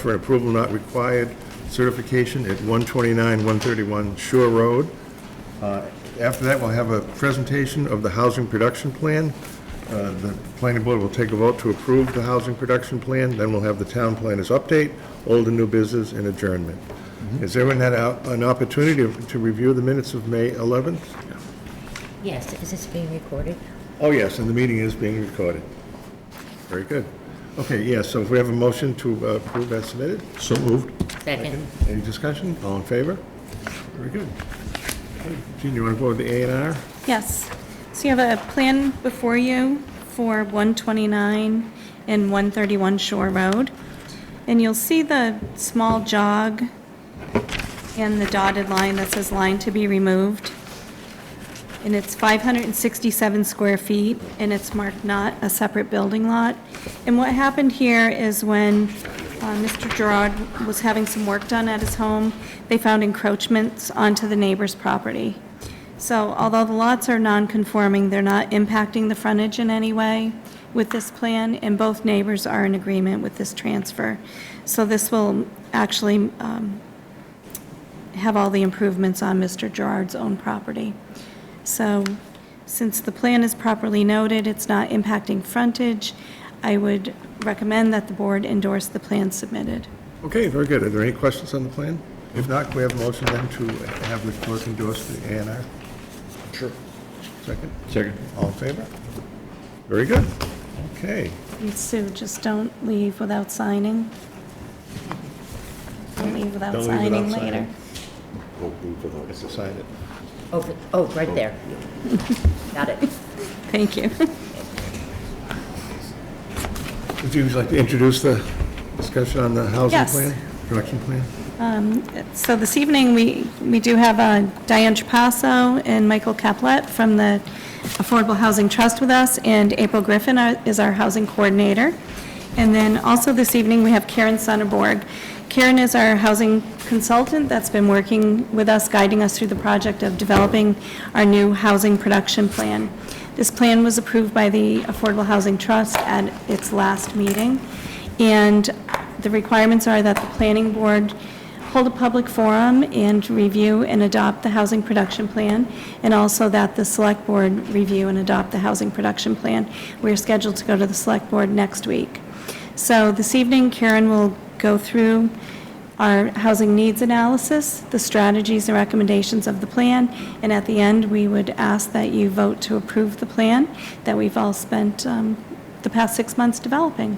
for an approval not required certification at 129, 131 Shore Road. After that, we'll have a presentation of the housing production plan. The planning board will take a vote to approve the housing production plan. Then we'll have the town planners update, old and new business, and adjournment. Has everyone had an opportunity to review the minutes of May 11th? Yes, is this being recorded? Oh, yes, and the meeting is being recorded. Very good. Okay, yes, so if we have a motion to approve as submitted? So moved. Second. Any discussion? All in favor? Very good. Okay, Jean, you want to go with the A&R? Yes. So you have a plan before you for 129 and 131 Shore Road. And you'll see the small jog and the dotted line that says line to be removed. And it's 567 square feet, and it's marked not a separate building lot. And what happened here is when Mr. Gerard was having some work done at his home, they found encroachments onto the neighbor's property. So although the lots are non-conforming, they're not impacting the frontage in any way with this plan, and both neighbors are in agreement with this transfer. So this will actually have all the improvements on Mr. Gerard's own property. So since the plan is properly noted, it's not impacting frontage, I would recommend that the board endorse the plan submitted. Okay, very good. Are there any questions on the plan? If not, can we have a motion then to have the clerk endorse the A&R? Sure. Second? Second. All in favor? Very good. Okay. And Sue, just don't leave without signing. Don't leave without Don't leave without signing signing. later. Let's assign it. Oh, right there. Got it. Thank you. Would you like to introduce the discussion on the housing Yes. plan, production plan? So this evening, we do have Diane Trapasso and Michael Caplet from the Affordable Housing Trust with us, and April Griffin is our housing coordinator. And then also this evening, we have Karen Sonneborg. Karen is our housing consultant that's been working with us, guiding us through the project of developing our new housing production plan. This plan was approved by the Affordable Housing Trust at its last meeting, and the requirements are that the planning board hold a public forum and review and adopt the housing production plan, and also that the select board review and adopt the housing production plan. We're scheduled to go to the select board next week. So this evening, Karen will go through our housing needs analysis, the strategies and recommendations of the plan, and at the end, we would ask that you vote to approve the plan that we've all spent the past 6 months developing.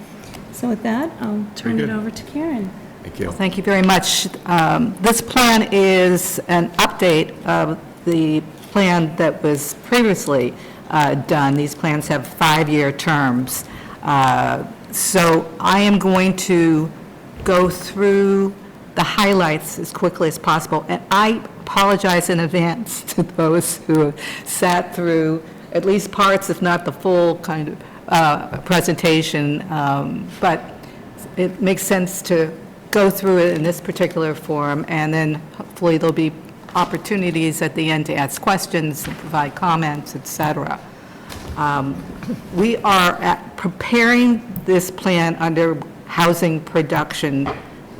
So with that, I'll turn it over to Karen. Thank you. Thank you very much. This plan is an update of the plan that was previously done. These plans have 5-year terms. So I am going to go through the highlights as quickly as possible. And I apologize in advance to those who have sat through at least parts, if not the full kind of presentation. But it makes sense to go through it in this particular form, and then hopefully there'll be opportunities at the end to ask questions and provide comments, et cetera. We are preparing this plan under housing production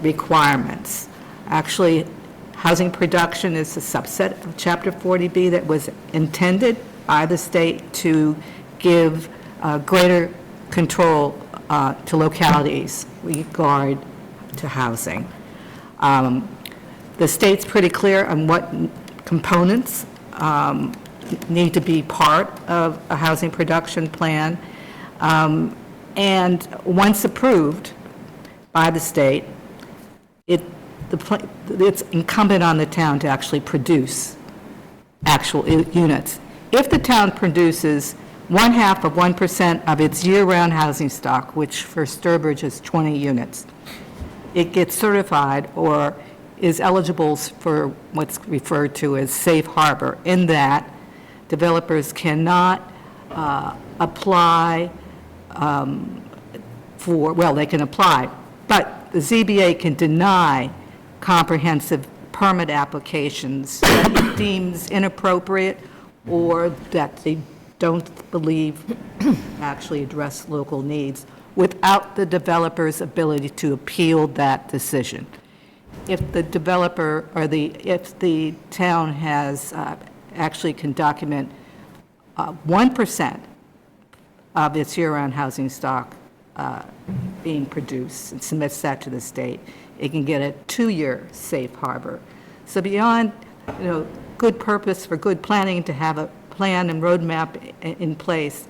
requirements. Actually, housing production is a subset of Chapter 40B that was intended by the state to give greater control to localities regard to housing. The state's pretty clear on what components need to be part of a housing production plan. And once approved by the state, it's incumbent on the town to actually produce actual units. If the town produces 0.5% of its year-round housing stock, which for Sturbridge is 20 units, it gets certified or is eligible for what's referred to as safe harbor, in that developers cannot apply they can apply, but the ZBA can deny comprehensive permit applications that it deems inappropriate or that they don't believe actually address local needs, without the developer's ability to appeal that decision. If the developer if the town has actually can document 1% of its year-round housing stock being produced and submits that to the state, it can get a 2-year safe harbor. So beyond, good purpose for good planning to have a plan and roadmap in place,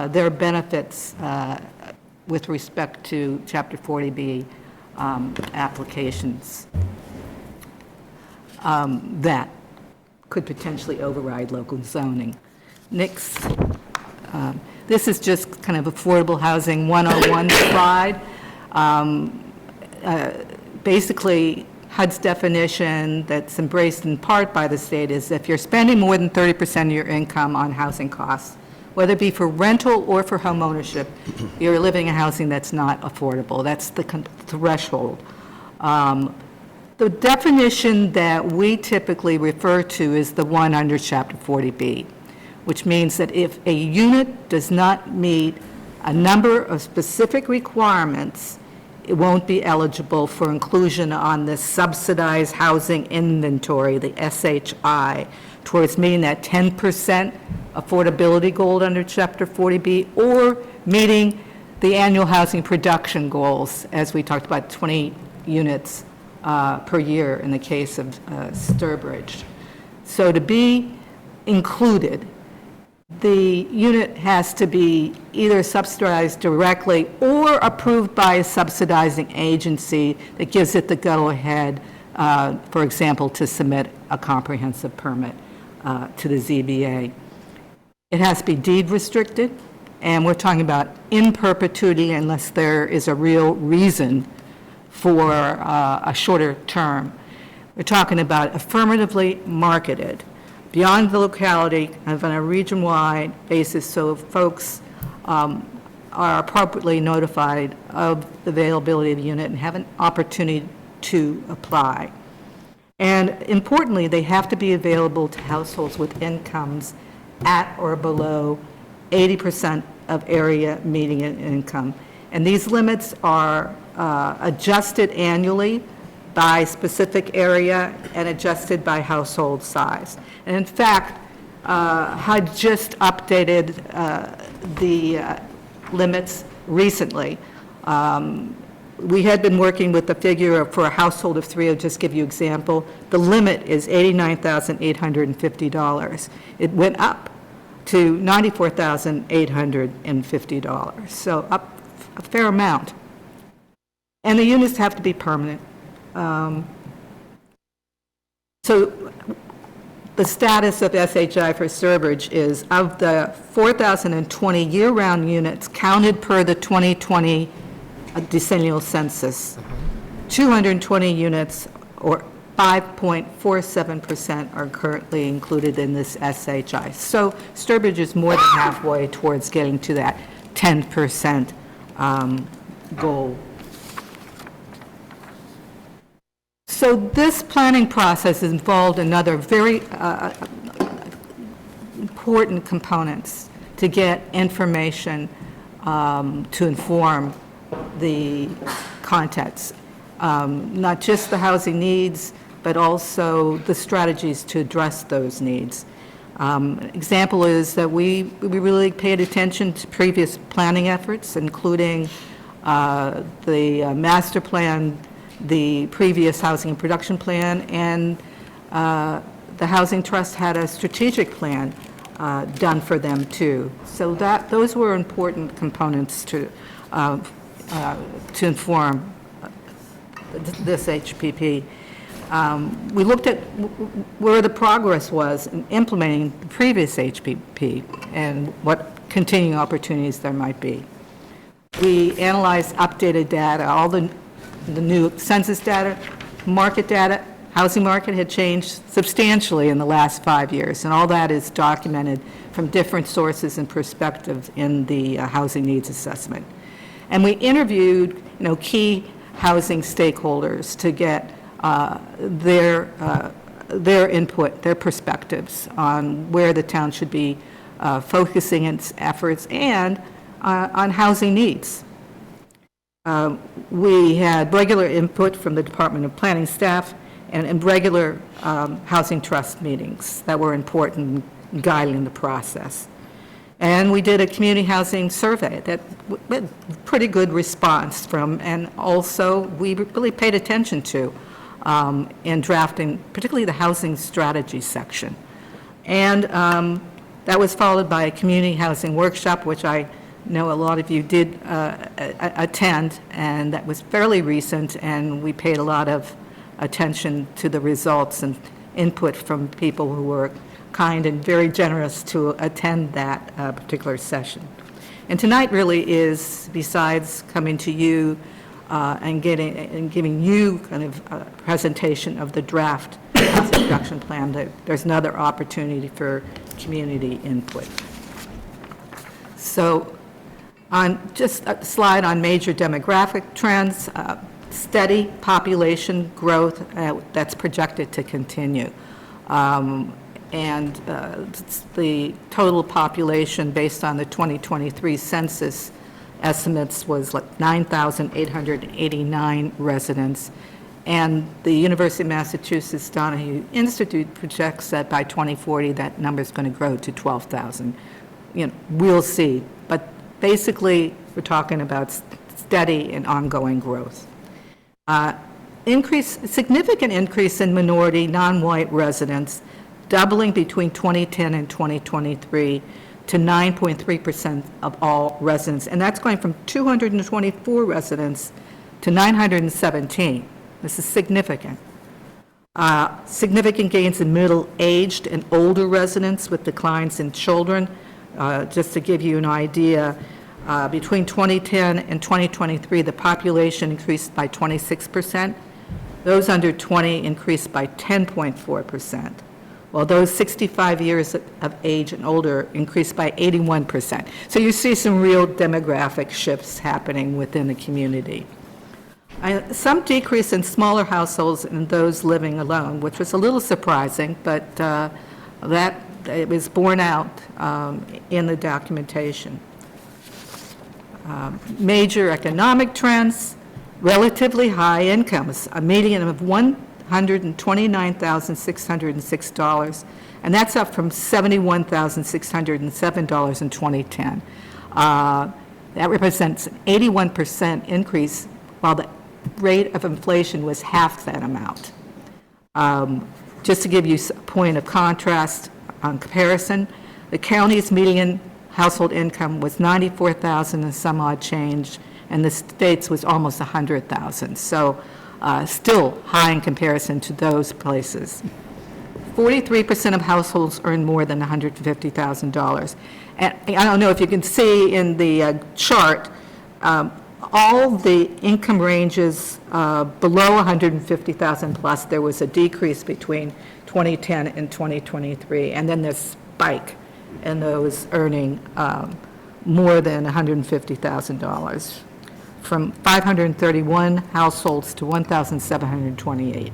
there are benefits with respect to Chapter 40B applications that could potentially override local zoning. Next, this is just kind of affordable housing 101 slide. Basically, HUD's definition that's embraced in part by the state is if you're spending more than 30% of your income on housing costs, whether it be for rental or for home ownership, you're living in housing that's not affordable. That's the threshold. The definition that we typically refer to is the one under Chapter 40B, which means that if a unit does not meet a number of specific requirements, it won't be eligible for inclusion on the subsidized housing inventory, the SHI, towards meeting that 10% affordability goal under Chapter 40B, or meeting the annual housing production goals, as we talked about, 20 units per year in the case of Sturbridge. So to be included, the unit has to be either subsidized directly or approved by a subsidizing agency that gives it the go-ahead, for example, to submit a comprehensive permit to the ZBA. It has to be deed restricted, and we're talking about in perpetuity unless there is a real reason for a shorter term. We're talking about affirmatively marketed beyond the locality, kind of on a region-wide basis, so folks are appropriately notified of the availability of the unit and have an opportunity to apply. And importantly, they have to be available to households with incomes at or below 80% of area median income. And these limits are adjusted annually by specific area and adjusted by household size. And in fact, HUD just updated the limits recently. We had been working with the figure for a household of 3. I'll just give you an example. The limit is $89,850. It went up to $94,850, so up a fair amount. And the units have to be permanent. So the status of SHI for Sturbridge is, of the 4,020 year-round units counted per the 2020 decennial census, 220 units, or 5.47%, are currently included in this SHI. So Sturbridge is more than halfway towards getting to that 10% goal. So this planning process involved another very important components to get information to inform the contents, not just the housing needs, but also the strategies to address those needs. Example is that we really paid attention to previous planning efforts, including the master plan, the previous housing and production plan, and the Housing Trust had a strategic plan done for them too. So those were important components to inform this HPP. We looked at where the progress was in implementing the previous HPP and what continuing opportunities there might be. We analyzed updated data, all the new census data, market data. Housing market had changed substantially in the last 5 years, and all that is documented from different sources and perspectives in the housing needs assessment. And we interviewed, key housing stakeholders to get their input, their perspectives on where the town should be focusing its efforts and on housing needs. We had regular input from the Department of Planning staff and regular Housing Trust meetings that were important in guiding the process. And we did a community housing survey that had pretty good response from, and also we really paid attention to in drafting, particularly the housing strategy section. And that was followed by a community housing workshop, which I know a lot of you did attend, and that was fairly recent, and we paid a lot of attention to the results and input from people who were kind and very generous to attend that particular session. And tonight really is, besides coming to you and giving you kind of a presentation of the draft housing production plan, there's another opportunity for community input. So on just a slide on major demographic trends, steady population growth that's projected to continue. And the total population based on the 2023 census estimates was like 9,889 residents. And the University of Massachusetts Donahue Institute projects that by 2040, that number is going to grow to 12,000. You know, we'll see. But basically, we're talking about steady and ongoing growth. Significant increase in minority, non-white residents, doubling between 2010 and 2023 to 9.3% of all residents. And that's going from 224 residents to 917. This is significant. Significant gains in middle-aged and older residents with declines in children. Just to give you an idea, between 2010 and 2023, the population increased by 26%. Those under 20 increased by 10.4%, while those 65 years of age and older increased by 81%. So you see some real demographic shifts happening within the community. Some decrease in smaller households and those living alone, which was a little surprising, but that it was borne out in the documentation. Major economic trends, relatively high incomes, a median of $129,606, and that's up from $71,607 in 2010. That represents an 81% increase, while the rate of inflation was half that amount. Just to give you a point of contrast on comparison, the county's median household income was $94,000 and some odd change, and the state's was almost $100,000. So still high in comparison to those places. 43% of households earn more than $150,000. And I don't know if you can see in the chart, all the income ranges below $150,000 plus, there was a decrease between 2010 and 2023, and then this spike in those earning more than $150,000, from 531 households to 1,728.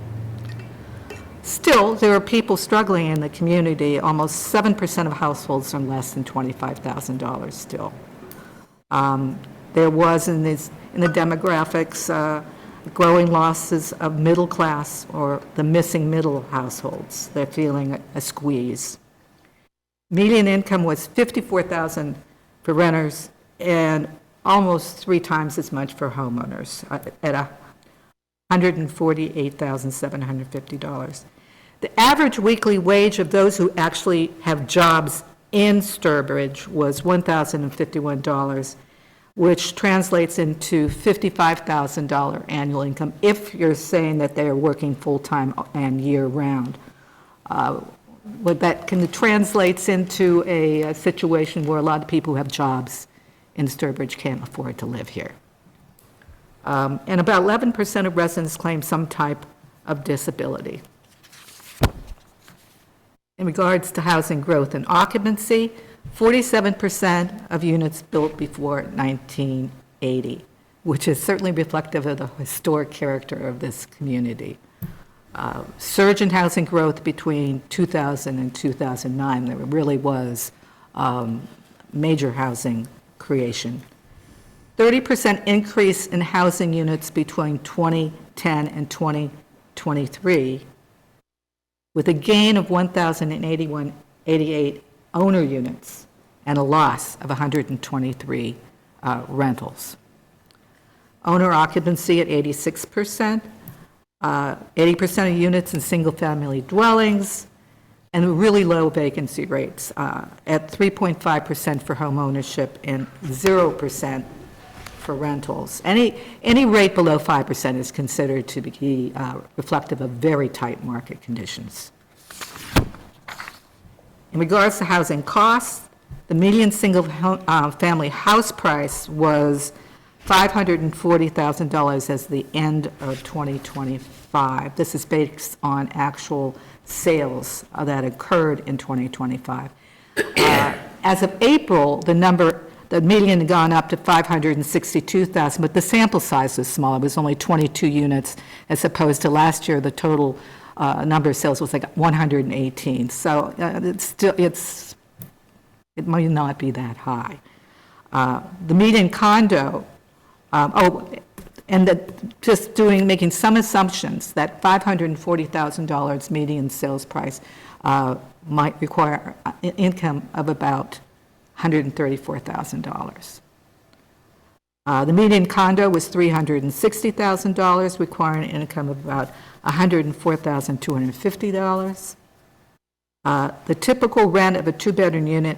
Still, there are people struggling in the community. Almost 7% of households earn less than $25,000 still. There was in the demographics growing losses of middle class or the missing middle households. They're feeling a squeeze. Median income was $54,000 for renters and almost 3 times as much for homeowners at $148,750. The average weekly wage of those who actually have jobs in Sturbridge was $1,051, which translates into $55,000 annual income if you're saying that they're working full-time and year-round. What that can translates into a situation where a lot of people who have jobs in Sturbridge can't afford to live here. And about 11% of residents claim some type of disability. In regards to housing growth and occupancy, 47% of units built before 1980, which is certainly reflective of the historic character of this community. Surge in housing growth between 2000 and 2009. There really was major housing creation. 30% increase in housing units between 2010 and 2023, with a gain of 1,088 owner units and a loss of 123 rentals. Owner occupancy at 86%, 80% of units in single-family dwellings, and really low vacancy rates at 3.5% for home ownership and 0% for rentals. Any rate below 5% is considered to be reflective of very tight market conditions. In regards to housing costs, the median single-family house price was $540,000 as the end of 2025. This is based on actual sales that occurred in 2025. As of April, the median had gone up to 562,000, but the sample size was small. It was only 22 units, as opposed to last year, the total number of sales was like 118. So it might not be that high. The median condo, making some assumptions that $540,000 median sales price might require an income of about $134,000. The median condo was $360,000, requiring an income of about $104,250. The typical rent of a two-bedroom unit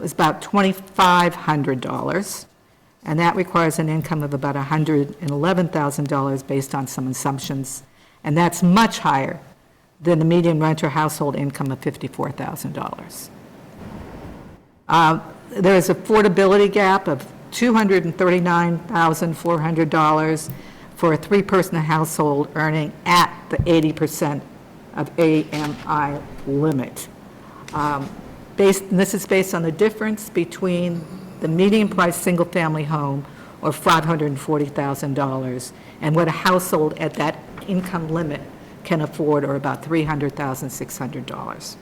is about $2,500, and that requires an income of about $111,000 based on some assumptions, and that's much higher than the median renter household income of $54,000. There is affordability gap of $239,400 for a three-person household earning at the 80% of AMI limit. This is based on the difference between the median price single-family home, or $540,000, and what a household at that income limit can afford, or about $300,600.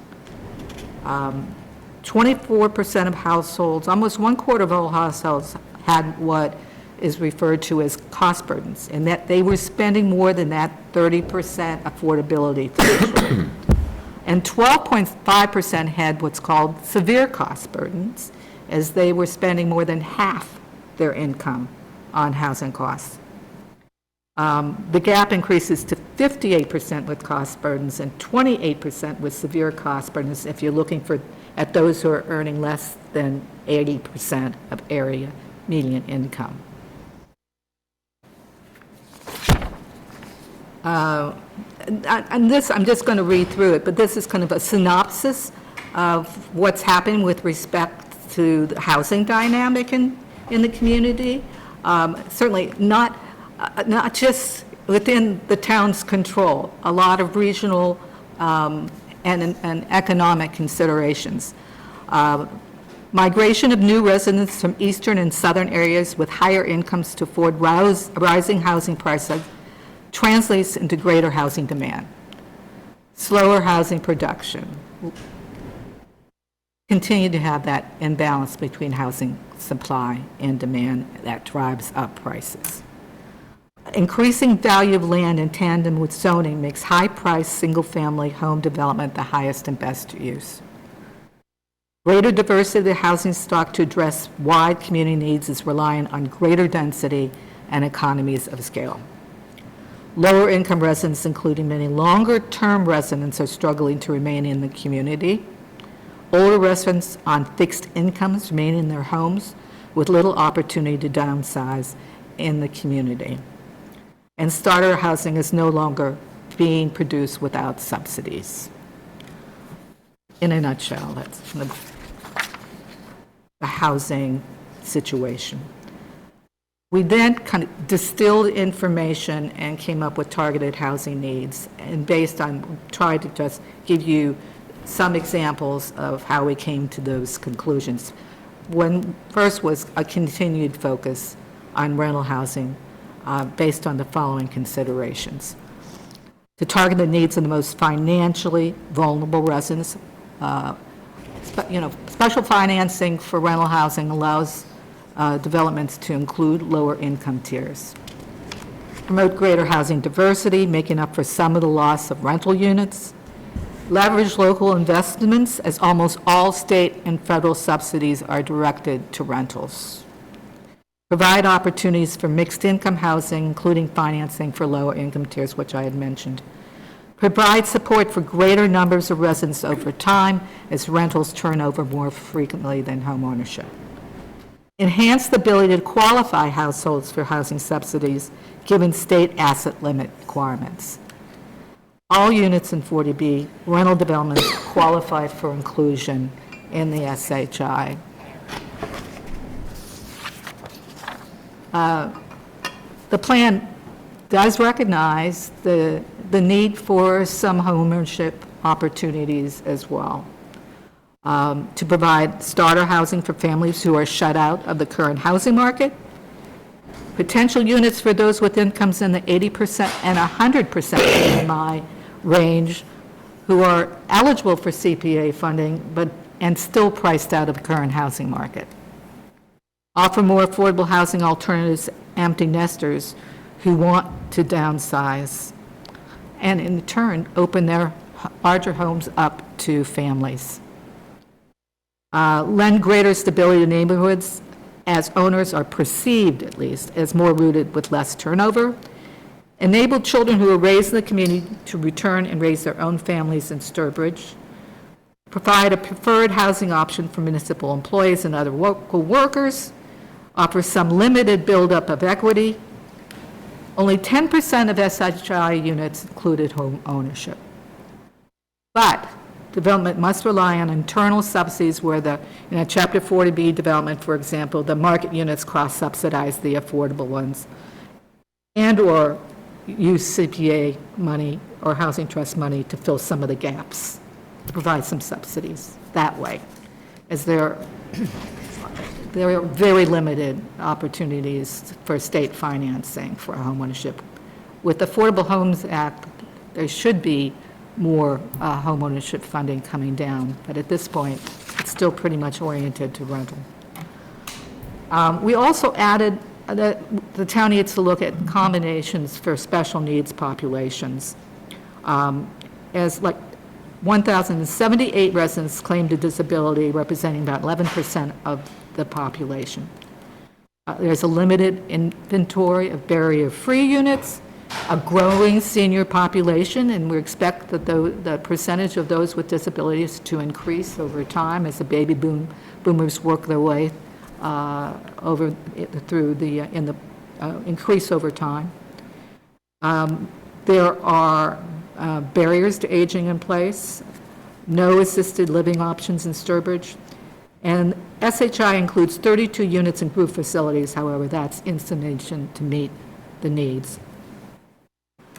24% of households, almost one quarter of all households, had what is referred to as cost burdens, and that they were spending more than that 30% affordability threshold. And 12.5% had what's called severe cost burdens, as they were spending more than half their income on housing costs. The gap increases to 58% with cost burdens and 28% with severe cost burdens if you're looking at those who are earning less than 80% of area median income. And this, I'm just going to read through it, but this is kind of a synopsis of what's happening with respect to the housing dynamic in the community. Certainly not just within the town's control, a lot of regional and economic considerations. Migration of new residents from eastern and southern areas with higher incomes to afford rising housing prices translates into greater housing demand. Slower housing production. Continue to have that imbalance between housing supply and demand that drives up prices. Increasing value of land in tandem with zoning makes high-priced single-family home development the highest and best use. Greater diversity of the housing stock to address wide community needs is reliant on greater density and economies of scale. Lower income residents, including many longer-term residents, are struggling to remain in the community. Older residents on fixed incomes remain in their homes with little opportunity to downsize in the community. And starter housing is no longer being produced without subsidies. In a nutshell, that's the housing situation. We then kind of distilled information and came up with targeted housing needs, and tried to just give you some examples of how we came to those conclusions. First was a continued focus on rental housing based on the following considerations. To target the needs of the most financially vulnerable residents, special financing for rental housing allows developments to include lower income tiers. Promote greater housing diversity, making up for some of the loss of rental units. Leverage local investments, as almost all state and federal subsidies are directed to rentals. Provide opportunities for mixed income housing, including financing for lower income tiers, which I had mentioned. Provide support for greater numbers of residents over time as rentals turn over more frequently than homeownership. Enhance the ability to qualify households for housing subsidies given state asset limit requirements. All units in 40B rental developments qualify for inclusion in the SHI. The plan does recognize the need for some homeownership opportunities as well, to provide starter housing for families who are shut out of the current housing market, potential units for those with incomes in the 80% and 100% AMI range who are eligible for CPA funding and still priced out of the current housing market. Offer more affordable housing alternatives to empty nesters who want to downsize, and in turn, open their larger homes up to families. Lend greater stability to neighborhoods as owners are perceived, at least, as more rooted with less turnover. Enable children who are raised in the community to return and raise their own families in Sturbridge. Provide a preferred housing option for municipal employees and other local workers. Offer some limited buildup of equity. Only 10% of SHI units included home ownership. But development must rely on internal subsidies where in a Chapter 40B development, for example, the market units cross-subsidize the affordable ones, and/or use CPA money or housing trust money to fill some of the gaps, to provide some subsidies that way, as there are very limited opportunities for state financing for homeownership. With the Affordable Homes Act, there should be more homeownership funding coming down, but at this point, it's still pretty much oriented to rental. We also added the town needs to look at combinations for special needs populations. As like 1,078 residents claimed a disability, representing about 11% of the population. There's a limited inventory of barrier-free units, a growing senior population, and we expect that the percentage of those with disabilities to increase over time as the baby boomers work their way increase over time. There are barriers to aging in place, no assisted living options in Sturbridge, and SHI includes 32 units in group facilities. However, that's insufficient to meet the needs.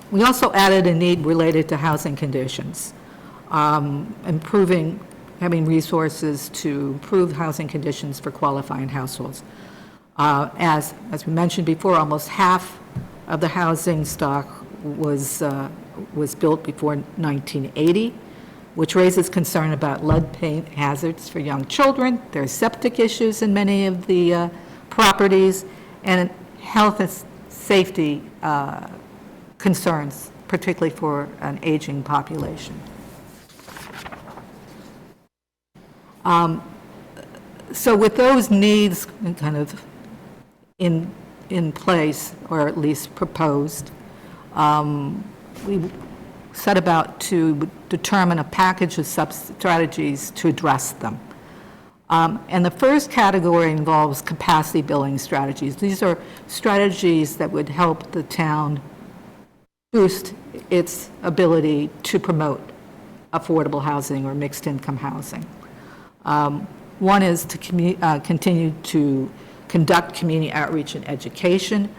We also added a need related to housing conditions, having resources to improve housing conditions for qualifying households. As we mentioned before, almost half of the housing stock was built before 1980, which raises concern about lead paint hazards for young children. There are septic issues in many of the properties, and health and safety concerns, particularly for an aging population. So with those needs kind of in place, or at least proposed, we set about to determine a package of strategies to address them. And the first category involves capacity building strategies. These are strategies that would help the town boost its ability to promote affordable housing or mixed income housing. One is to continue to conduct community outreach and education.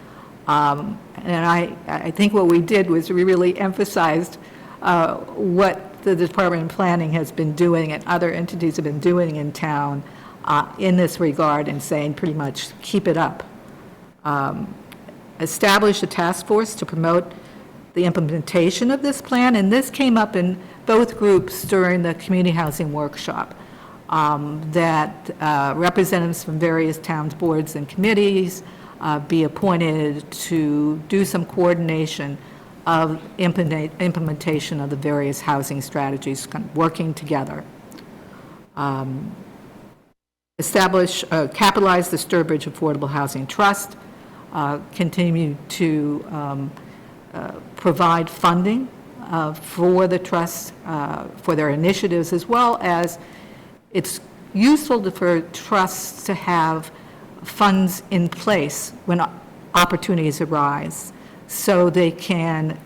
And I think what we did was we really emphasized what the Department of Planning has been doing and other entities have been doing in town in this regard, and saying pretty much keep it up. Establish a task force to promote the implementation of this plan, and this came up in both groups during the community housing workshop. that representatives from various towns, boards, and committees be appointed to do some coordination of implementation of the various housing strategies, kind of working together. Capitalize the Sturbridge Affordable Housing Trust, continue to provide funding for the trust, for their initiatives, as well as it's useful for trusts to have funds in place when opportunities arise, so they can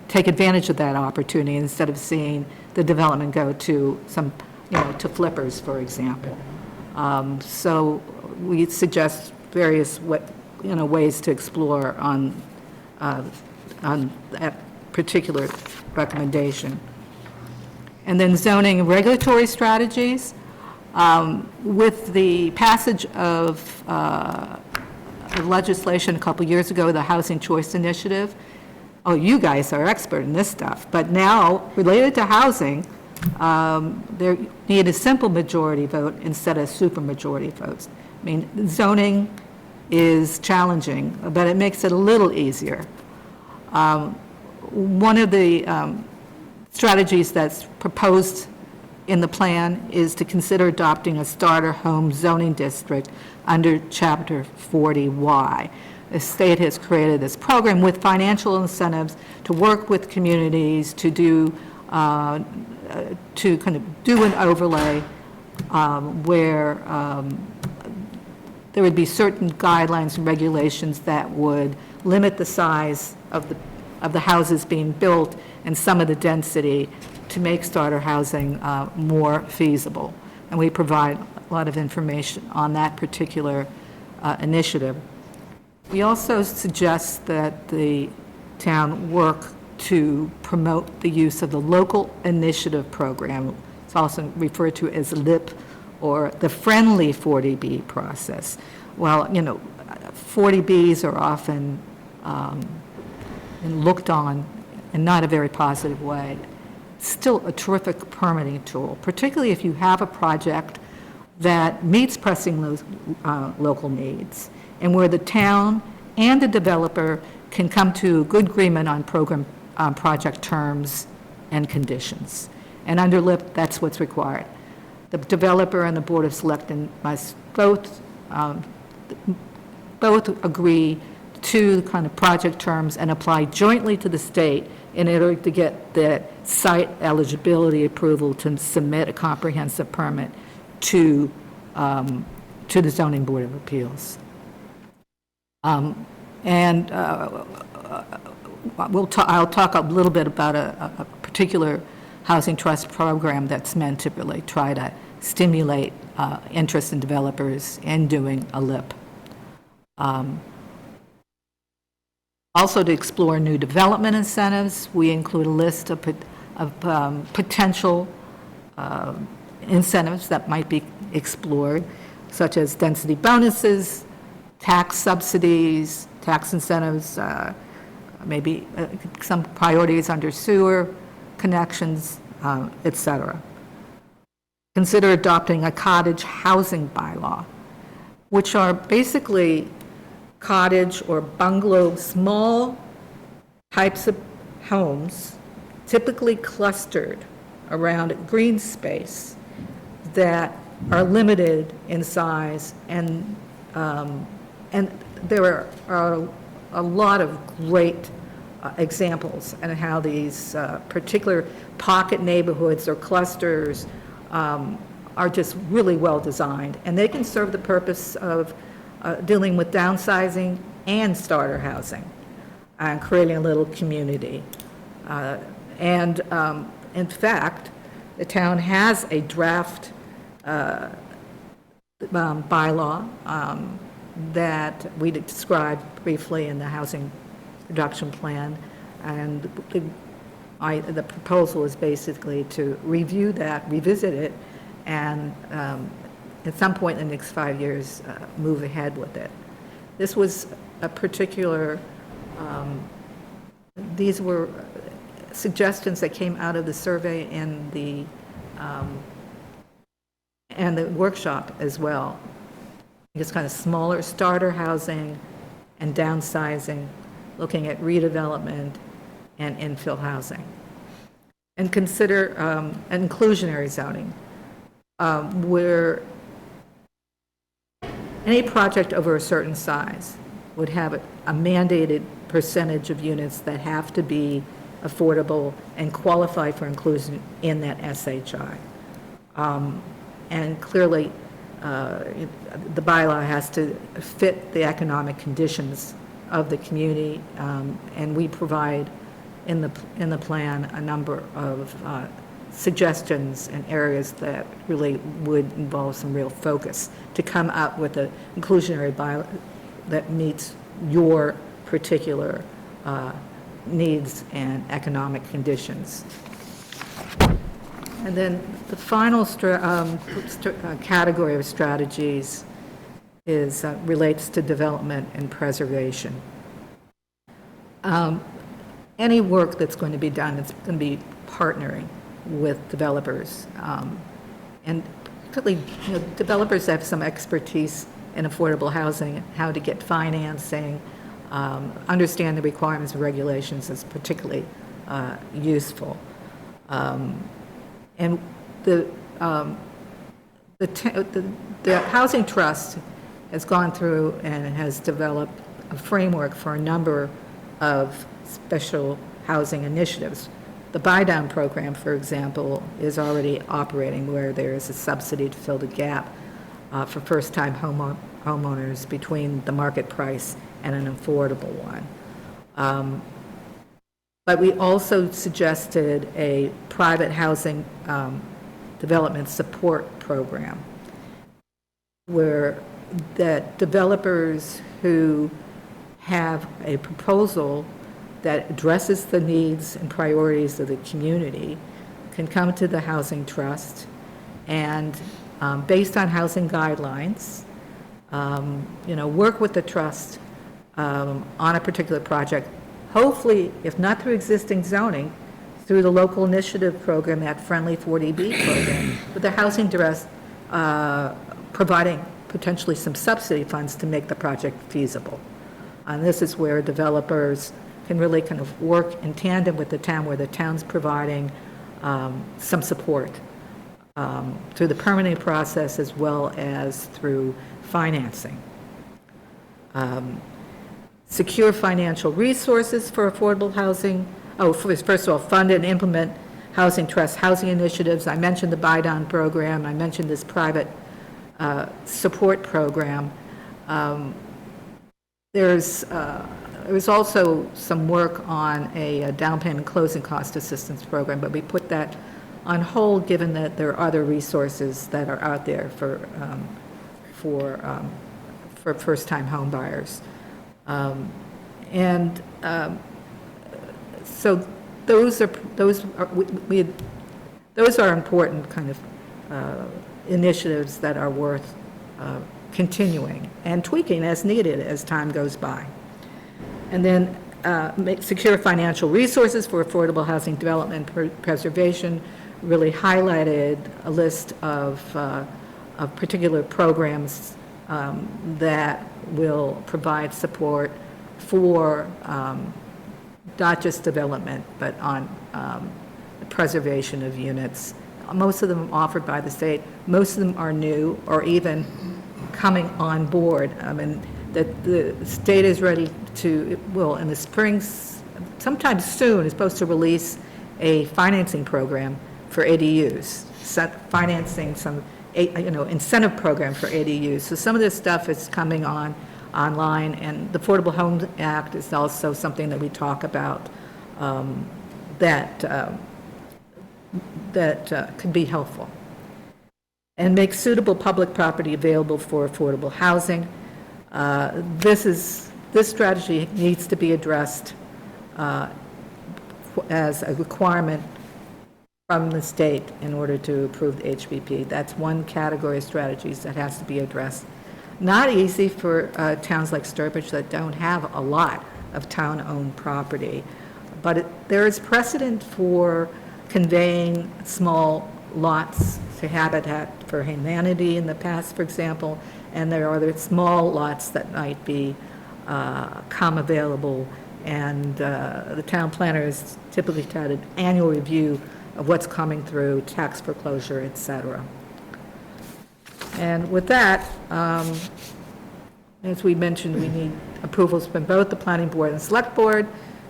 take advantage of that opportunity instead of seeing the development go to some, to flippers, for example. So we suggest various ways to explore on that particular recommendation. And then zoning and regulatory strategies. With the passage of legislation a couple years ago, the Housing Choice Initiative, you guys are expert in this stuff, but now, related to housing, there need a simple majority vote instead of supermajority votes. I mean, zoning is challenging, but it makes it a little easier. One of the strategies that's proposed in the plan is to consider adopting a starter home zoning district under Chapter 40Y. The state has created this program with financial incentives to work with communities to do to kind of do an overlay where there would be certain guidelines and regulations that would limit the size of the houses being built and some of the density to make starter housing more feasible. And we provide a lot of information on that particular initiative. We also suggest that the town work to promote the use of the local initiative program. It's also referred to as LIP, or the friendly 40B process. Well, 40Bs are often looked on in not a very positive way. Still a terrific permitting tool, particularly if you have a project that meets pressing local needs, and where the town and the developer can come to a good agreement on project terms and conditions. And under LIP, that's what's required. The developer and the Board of Selectmen must both agree to the kind of project terms and apply jointly to the state in order to get the site eligibility approval to submit a comprehensive permit to the Zoning Board of Appeals. I'll talk a little bit about a particular housing trust program that's meant to really try to stimulate interest in developers in doing a LIP. Also, to explore new development incentives, we include a list of potential incentives that might be explored, such as density bonuses, tax subsidies, tax incentives, maybe some priorities under sewer connections, et cetera. Consider adopting a cottage housing bylaw, which are basically cottage or bungalow, small types of homes, typically clustered around green space, that are limited in size, and there are a lot of great examples and how these particular pocket neighborhoods or clusters are just really well designed, and they can serve the purpose of dealing with downsizing and starter housing and creating a little community. In fact, the town has a draft bylaw that we described briefly in the housing production plan, and the proposal is basically to review that, revisit it, and at some point in the next 5 years, move ahead with it. This was a particular, these were suggestions that came out of the survey in the and the workshop as well. Just kind of smaller starter housing and downsizing, looking at redevelopment and infill housing. And consider inclusionary zoning, where any project over a certain size would have a mandated percentage of units that have to be affordable and qualify for inclusion in that SHI. And clearly, the bylaw has to fit the economic conditions of the community, and we provide in the plan a number of suggestions and areas that really would involve some real focus to come up with an inclusionary bylaw that meets your particular needs and economic conditions. And then the final category of strategies is relates to development and preservation. Any work that's going to be done, it's going to be partnering with developers, and particularly developers have some expertise in affordable housing, how to get financing, understand the requirements and regulations is particularly useful. And the Housing Trust has gone through and has developed a framework for a number of special housing initiatives. The buy-down program, for example, is already operating where there is a subsidy to fill the gap for first-time homeowners between the market price and an affordable one. But we also suggested a private housing development support program where that developers who have a proposal that addresses the needs and priorities of the community can come to the Housing Trust and, based on housing guidelines, work with the trust on a particular project, hopefully, if not through existing zoning, through the local initiative program, that Friendly 40B program, with the Housing Trust providing potentially some subsidy funds to make the project feasible. And this is where developers can really kind of work in tandem with the town, where the town's providing some support through the permitting process as well as through financing. Secure financial resources for affordable housing. First of all, fund and implement Housing Trust housing initiatives. I mentioned the buy-down program. I mentioned this private support program. There's also some work on a down payment closing cost assistance program, but we put that on hold given that there are other resources that are out there for first-time home buyers. So those are important kind of initiatives that are worth continuing and tweaking as needed as time goes by. And then secure financial resources for affordable housing development and preservation, really highlighted a list of particular programs that will provide support for not just development, but on the preservation of units. Most of them offered by the state. Most of them are new or even coming on board. I mean, that the state is ready to, will in the spring, sometime soon, is supposed to release a financing program for ADUs, financing some, incentive program for ADUs. So some of this stuff is coming online, and the Affordable Homes Act is also something that we talk about that could be helpful. And make suitable public property available for affordable housing. This strategy needs to be addressed as a requirement from the state in order to approve the HPP. That's one category of strategies that has to be addressed. Not easy for towns like Sturbridge that don't have a lot of town-owned property, but there is precedent for conveying small lots, to Habitat for Humanity in the past, for example, and there are other small lots that might be come available, and the town planner has typically had an annual review of what's coming through, tax foreclosure, et cetera. And with that, as we mentioned, we need approvals from both the planning board and select board,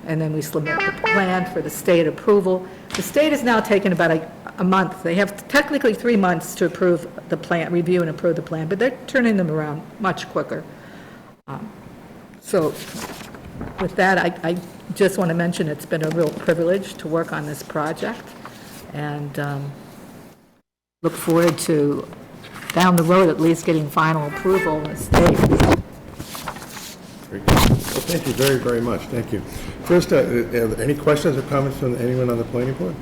and then we submit the plan for the state approval. The state has now taken about a month. They have technically 3 months to approve the plan, review and approve the plan, but they're turning them around much quicker. So with that, I just want to mention it's been a real privilege to work on this project, and look forward to, down the road at least, getting final approval in the state. Very good. Well, thank you very, very much. Thank you. First, any questions or comments from anyone on the planning board?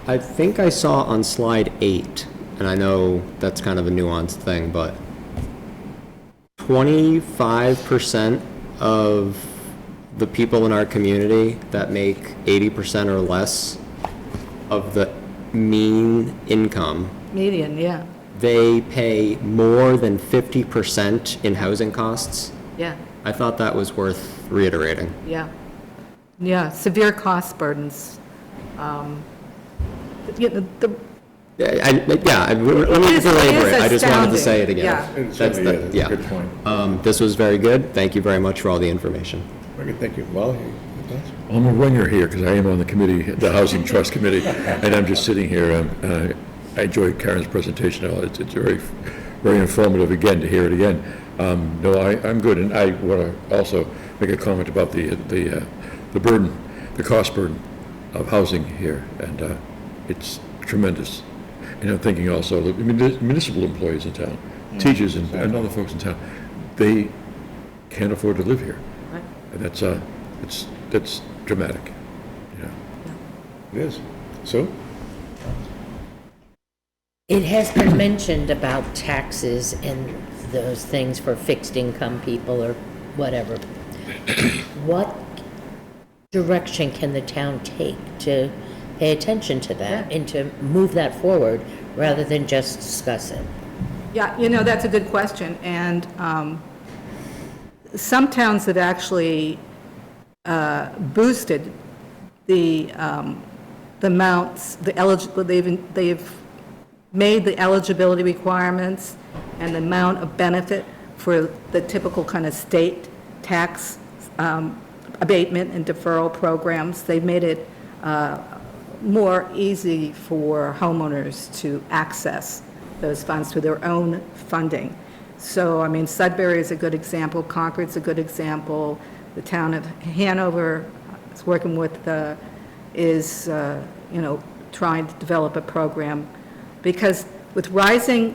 I think I saw on slide 8, and I know that's kind of a nuanced thing, but 25% of the people in our community that make 80% or less of the mean income, Median, yeah, they pay more than 50% in housing costs. yeah, I thought that was worth reiterating. yeah. Yeah, severe cost burdens. You know, Let me is belabor it, I just wanted to astounding. say it again. Yeah. It's That's certainly, the- it's a yeah. good point. This was very good, thank you very much for all the information. Very good, thank you. Wally, any thoughts? I'm a ringer here because I am on the committee, the Housing Trust Committee, and I'm just sitting here. I enjoyed Karen's presentation. It's very, very informative, again, to hear it again. No, I'm good, and I want to also make a comment about the burden, the cost burden of housing here, and it's tremendous. And I'm thinking also, the municipal employees in town, teachers and other folks in town, they can't afford to live here. And that's dramatic, you know. It is. Sue? It has been mentioned about taxes and those things for fixed income people or whatever. What direction can the town take to pay attention to that and to move that forward rather than just discuss it? Yeah, you know, that's a good question, and some towns have actually boosted the amounts, they've made the eligibility requirements and the amount of benefit for the typical kind of state tax abatement and deferral programs. They've made it more easy for homeowners to access those funds through their own funding. So, I mean, Sudbury is a good example, Concord's a good example, the town of Hanover is working with, trying to develop a program, because with rising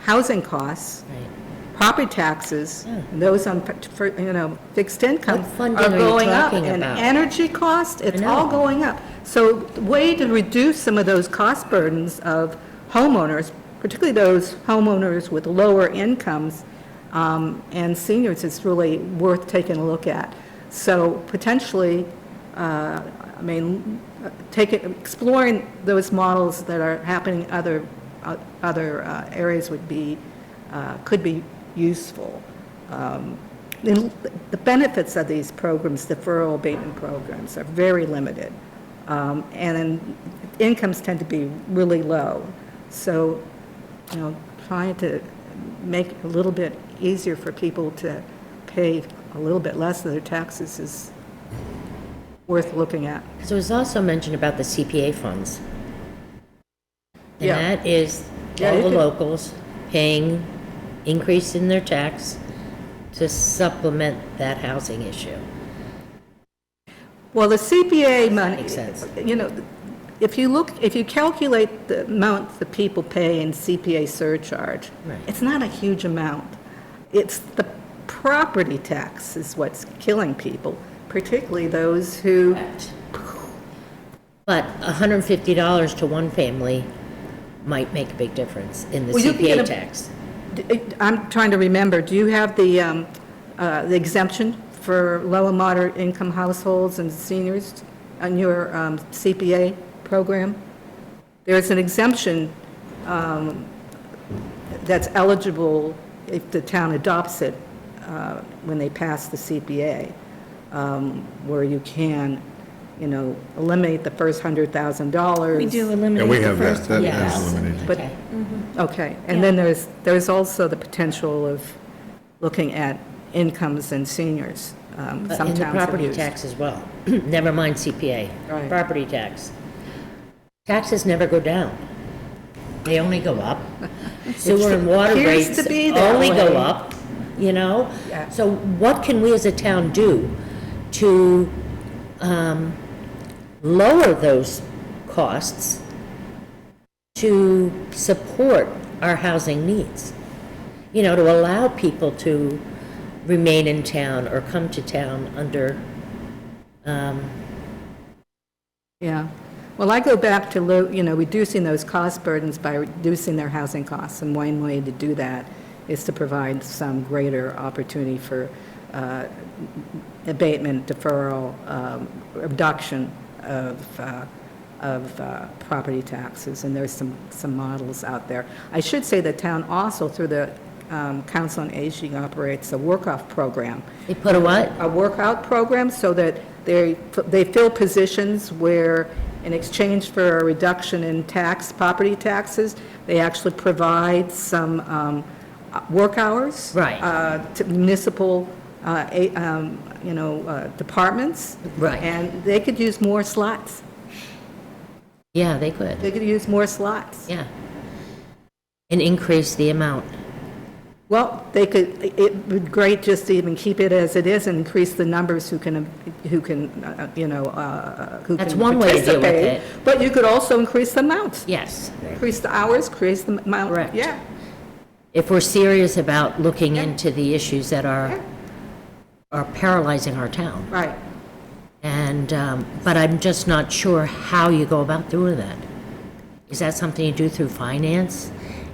housing costs, property taxes, and those on, fixed income What funding are are you going up, talking and about? energy cost, it's all know. going up. So the way to reduce some of those cost burdens of homeowners, particularly those homeowners with lower incomes and seniors, is really worth taking a look at. So potentially, exploring those models that are happening in other areas could be useful. The benefits of these programs, deferral abatement programs, are very limited, and incomes tend to be really low. So, trying to make it a little bit easier for people to pay a little bit less of their taxes is worth looking at. So it was also mentioned about the CPA funds. And Yeah. that is Yeah, all you the could- locals paying increase in their tax to supplement that housing issue. Well, the CPA money, Makes sense. if you calculate the amount that people pay in CPA surcharge, Right. it's not a huge amount. It's the property tax is what's killing people, particularly those who, But $150 to one family might make a big difference in the Well, you can get CPA a- tax. I'm trying to remember, do you have the exemption for low and moderate income households and seniors on your CPA program? there's an exemption that's eligible if the town adopts it when they pass the CPA, where you can, eliminate the first $100,000. We do Yeah, eliminate we the have that, first. that Yes. is eliminated. But, Okay. okay, and then there's also the potential of looking at incomes and seniors. Some In the towns have property used. tax as well. Never mind CPA. Right. Property tax. Taxes never go down. They only go up. Sewer and water appears rates to be that only way. go up, Yeah. So what can we as a town do to lower those costs to support our housing needs? To allow people to remain in town or come to town under, Yeah. Well, I go back to, reducing those cost burdens by reducing their housing costs. And one way to do that is to provide some greater opportunity for abatement, deferral, reduction of property taxes. And there's some models out there. I should say the town also, through the Council on Aging, operates a work-off program. they put a what? A workout program so that they fill positions where, in exchange for a reduction in property taxes, they actually provide some work hours. Right. To municipal, departments. Right. And they could use more slots. Yeah, they could, They could use more slots. yeah. And increase the amount. Well, it would be great just to even keep it as it is and increase the numbers who can That's one way to deal with participate. it. But you could also increase the amounts. Yes. Increase the hours, increase the amount. Correct. Yeah, If we're serious about looking into the issues that are paralyzing our town. right. And, but I'm just not sure how you go about doing that. Is that something you do through finance?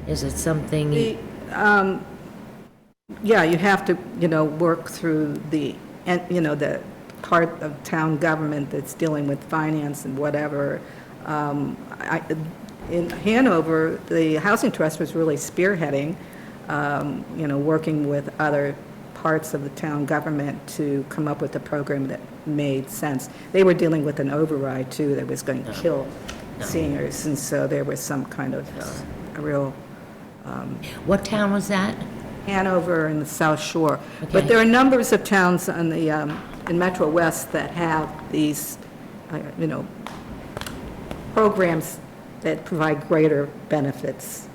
Is it something, Yeah, you have to, work through the part of town government that's dealing with finance and whatever. In Hanover, the Housing Trust was really spearheading, working with other parts of the town government to come up with a program that made sense. They were dealing with an override, too, that was going to kill seniors, and so there was some kind of a real what town was that? Hanover and the South Shore. Okay. But there are numbers of towns on the, in Metro West that have these, programs that provide greater benefits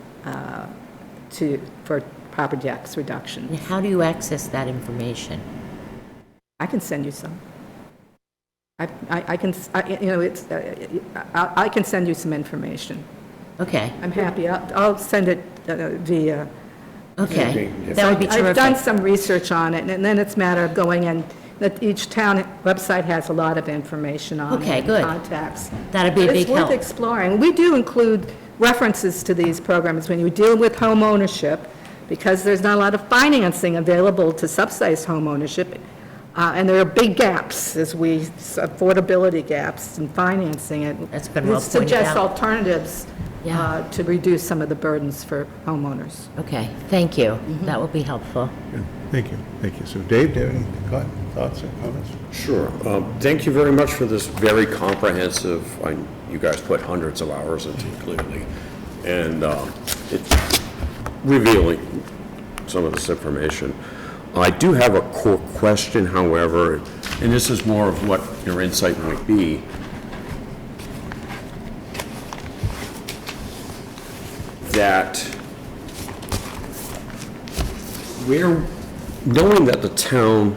for property tax reduction. And how do you access that information? I can send you some. I can, I can send you some information. Okay, I'm happy. I'll send it via. okay. That would be I've done terrific. some research on it, and then it's a matter of going in, that each town website has a lot of information on it. Okay, good. Contacts. That'd be a But big It's worth help. exploring. We do include references to these programs when you deal with home ownership, because there's not a lot of financing available to subsidize home ownership, and there are big gaps, affordability gaps in financing it. That's been well We pointed suggest out. alternatives Yeah. to reduce some of the burdens for homeowners. Okay, thank you. That would be helpful. Good. Thank you. So Dave, do you have any thoughts or comments? Sure. Thank you very much for this very comprehensive, you guys put hundreds of hours into it clearly, and it's revealing some of this information. I do have a core question, however, and this is more of what your insight might be. That knowing that the town,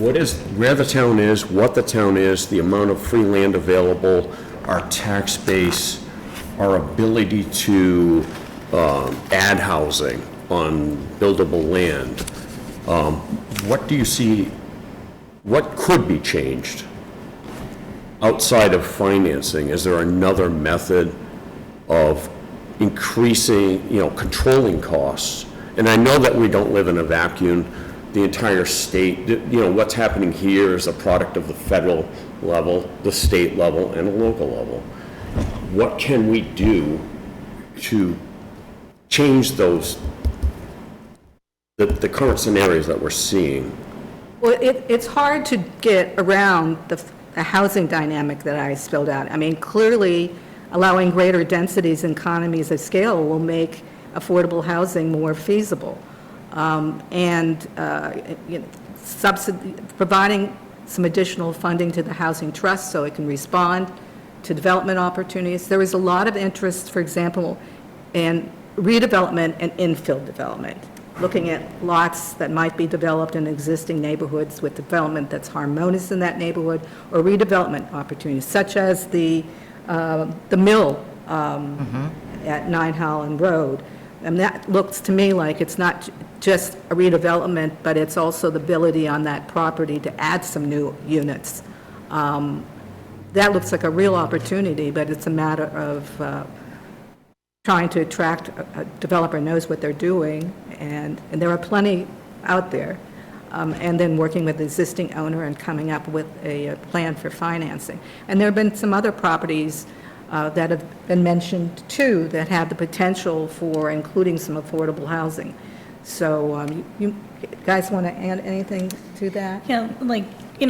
where the town is, what the town is, the amount of free land available, our tax base, our ability to add housing on buildable land, what do you see, what could be changed outside of financing? Is there another method of increasing, controlling costs? And I know that we don't live in a vacuum. The entire state, what's happening here is a product of the federal level, the state level, and the local level. what can we do to change those, the current scenarios that we're seeing? Well, it's hard to get around the housing dynamic that I spelled out. I mean, clearly, allowing greater densities and economies of scale will make affordable housing more feasible. Providing some additional funding to the Housing Trust so it can respond to development opportunities. There is a lot of interest, for example, in redevelopment and infill development, looking at lots that might be developed in existing neighborhoods with development that's harmonious in that neighborhood, or redevelopment opportunities, such as the mill at 9 Holland Road. And that looks to me like it's not just a redevelopment, but it's also the ability on that property to add some new units. That looks like a real opportunity, but it's a matter of trying to attract a developer knows what they're doing, and there are plenty out there, and then working with the existing owner and coming up with a plan for financing. And there have been some other properties that have been mentioned too that have the potential for including some affordable housing. So you guys want to add anything to that? Yeah, like,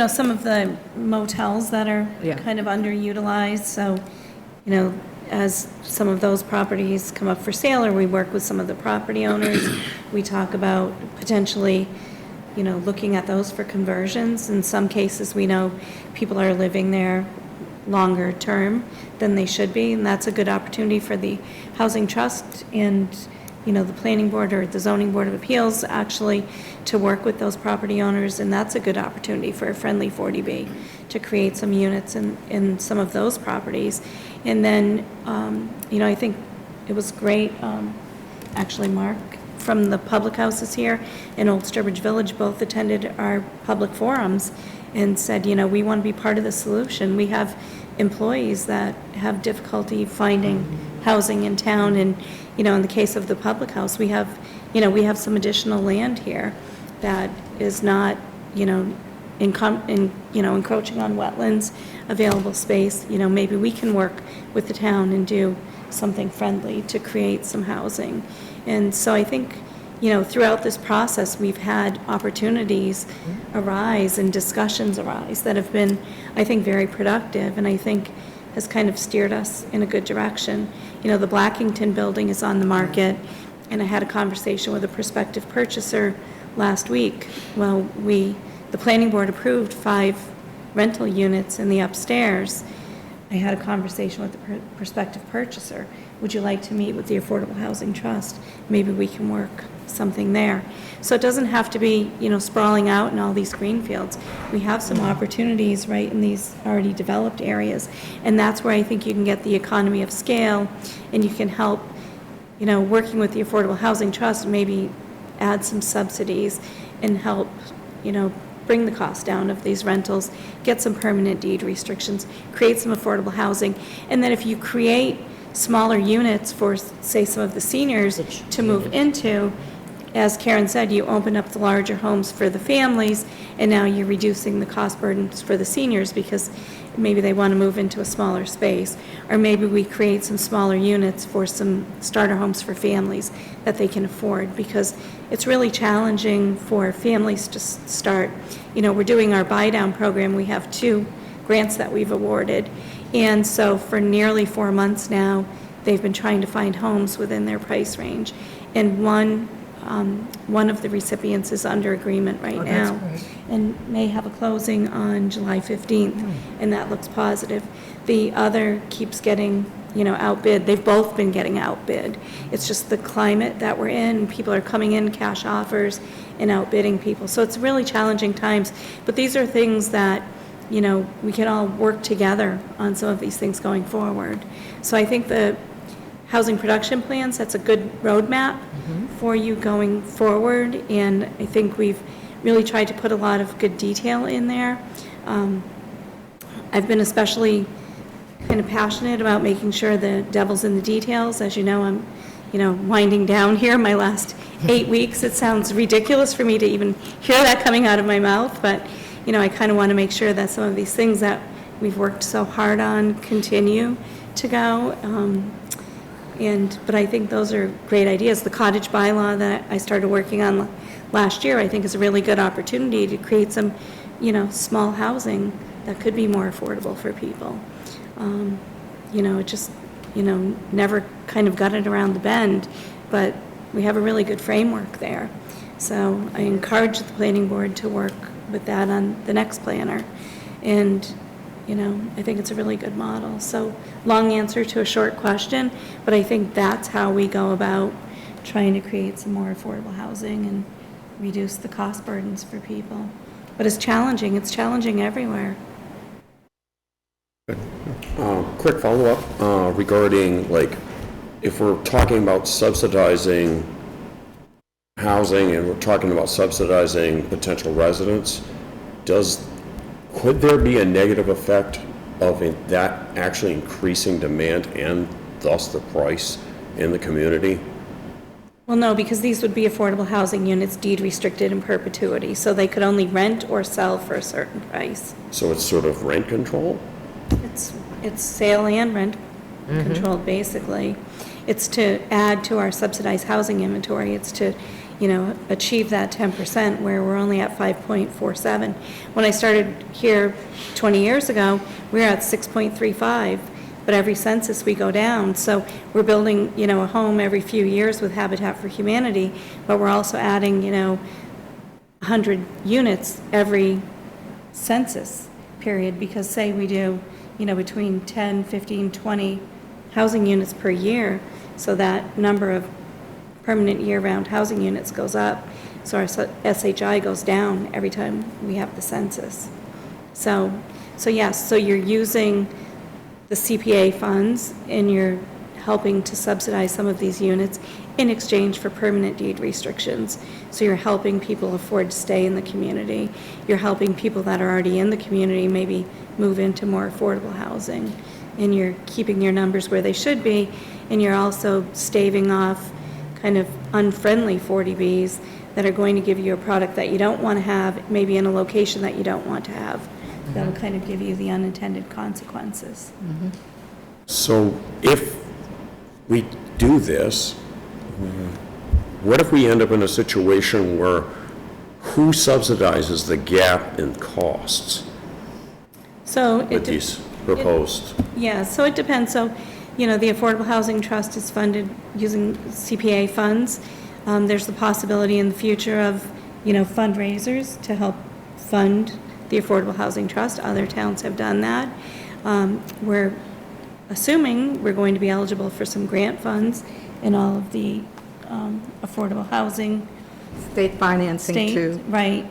some of the motels that are Yeah. kind of underutilized, so, as some of those properties come up for sale, or we work with some of the property owners, we talk about potentially, looking at those for conversions. In some cases, we know people are living there longer term than they should be, and that's a good opportunity for the Housing Trust and, the Planning Board or the Zoning Board of Appeals actually to work with those property owners, and that's a good opportunity for a friendly 40B to create some units in some of those properties. And then, I think it was great, actually, Mark, from the public houses here in Old Sturbridge Village, both attended our public forums and said, we want to be part of the solution. We have employees that have difficulty finding housing in town, and, in the case of the public house, we have some additional land here that is not, encroaching on wetlands, available space. Maybe we can work with the town and do something friendly to create some housing. And so I think, throughout this process, we've had opportunities arise and discussions arise that have been, I think, very productive, and I think has kind of steered us in a good direction. The Blackington building is on the market, and I had a conversation with a prospective purchaser last week. Well, the planning board approved 5 rental units in the upstairs. I had a conversation with the prospective purchaser. Would you like to meet with the Affordable Housing Trust? Maybe we can work something there. So it doesn't have to be, sprawling out in all these green fields. We have some opportunities right in these already developed areas, and that's where I think you can get the economy of scale, and you can help, working with the Affordable Housing Trust, maybe add some subsidies and help, bring the cost down of these rentals, get some permanent deed restrictions, create some affordable housing, and then if you create smaller units for, say, some of the seniors to move into, as Karen said, you open up the larger homes for the families, and now you're reducing the cost burdens for the seniors because maybe they want to move into a smaller space. Or maybe we create some smaller units for some starter homes for families that they can afford, because it's really challenging for families to start. We're doing our buy-down program. We have 2 grants that we've awarded. And so for nearly 4 months now, they've been trying to find homes within their price range. And one of the recipients is under agreement right now and may have a closing on July 15th, and that looks positive. The other keeps getting, outbid. They've both been getting outbid. It's just the climate that we're in. People are coming in, cash offers, and outbidding people. So it's really challenging times. But these are things that, we can all work together on some of these things going forward. So I think the housing production plan sets a good roadmap for you going forward, and I think we've really tried to put a lot of good detail in there. I've been especially kind of passionate about making sure the devil's in the details. As you know, I'm, winding down here my last 8 weeks. It sounds ridiculous for me to even hear that coming out of my mouth, but, I kind of want to make sure that some of these things that we've worked so hard on continue to go. But I think those are great ideas. The cottage bylaw that I started working on last year, I think is a really good opportunity to create some, small housing that could be more affordable for people. It just, never kind of got it around the bend, but we have a really good framework there. So I encourage the planning board to work with that on the next planner. And I think it's a really good model. So, long answer to a short question, but I think that's how we go about trying to create some more affordable housing and reduce the cost burdens for people. But it's challenging everywhere. Quick follow-up regarding, if we're talking about subsidizing housing and we're talking about subsidizing potential residents, could there be a negative effect of that actually increasing demand and thus the price in the community? Well, no, because these would be affordable housing units deed restricted in perpetuity, so they could only rent or sell for a certain price. So it's sort of rent control? It's sale and rent controlled, basically. It's to add to our subsidized housing inventory. It's to, achieve that 10% where we're only at 5.47. When I started here 20 years ago, we were at 6.35, but every census we go down. So we're building, a home every few years with Habitat for Humanity, but we're also adding, 100 units every census period, because say we do, between 10, 15, 20 housing units per year, so that number of permanent year-round housing units goes up, so our SHI goes down every time we have the census. So yes, so you're using the CPA funds and you're helping to subsidize some of these units in exchange for permanent deed restrictions. So you're helping people afford to stay in the community. You're helping people that are already in the community maybe move into more affordable housing. And you're keeping your numbers where they should be, and you're also staving off kind of unfriendly 40Bs that are going to give you a product that you don't want to have, maybe in a location that you don't want to have. That'll kind of give you the unintended consequences. So if we do this, what if we end up in a situation where who subsidizes the gap in costs So with these proposed? Yeah, so it depends. So, the Affordable Housing Trust is funded using CPA funds. There's the possibility in the future of, fundraisers to help fund the Affordable Housing Trust. Other towns have done that. We're assuming we're going to be eligible for some grant funds in all of the affordable housing. State financing, State, too. right.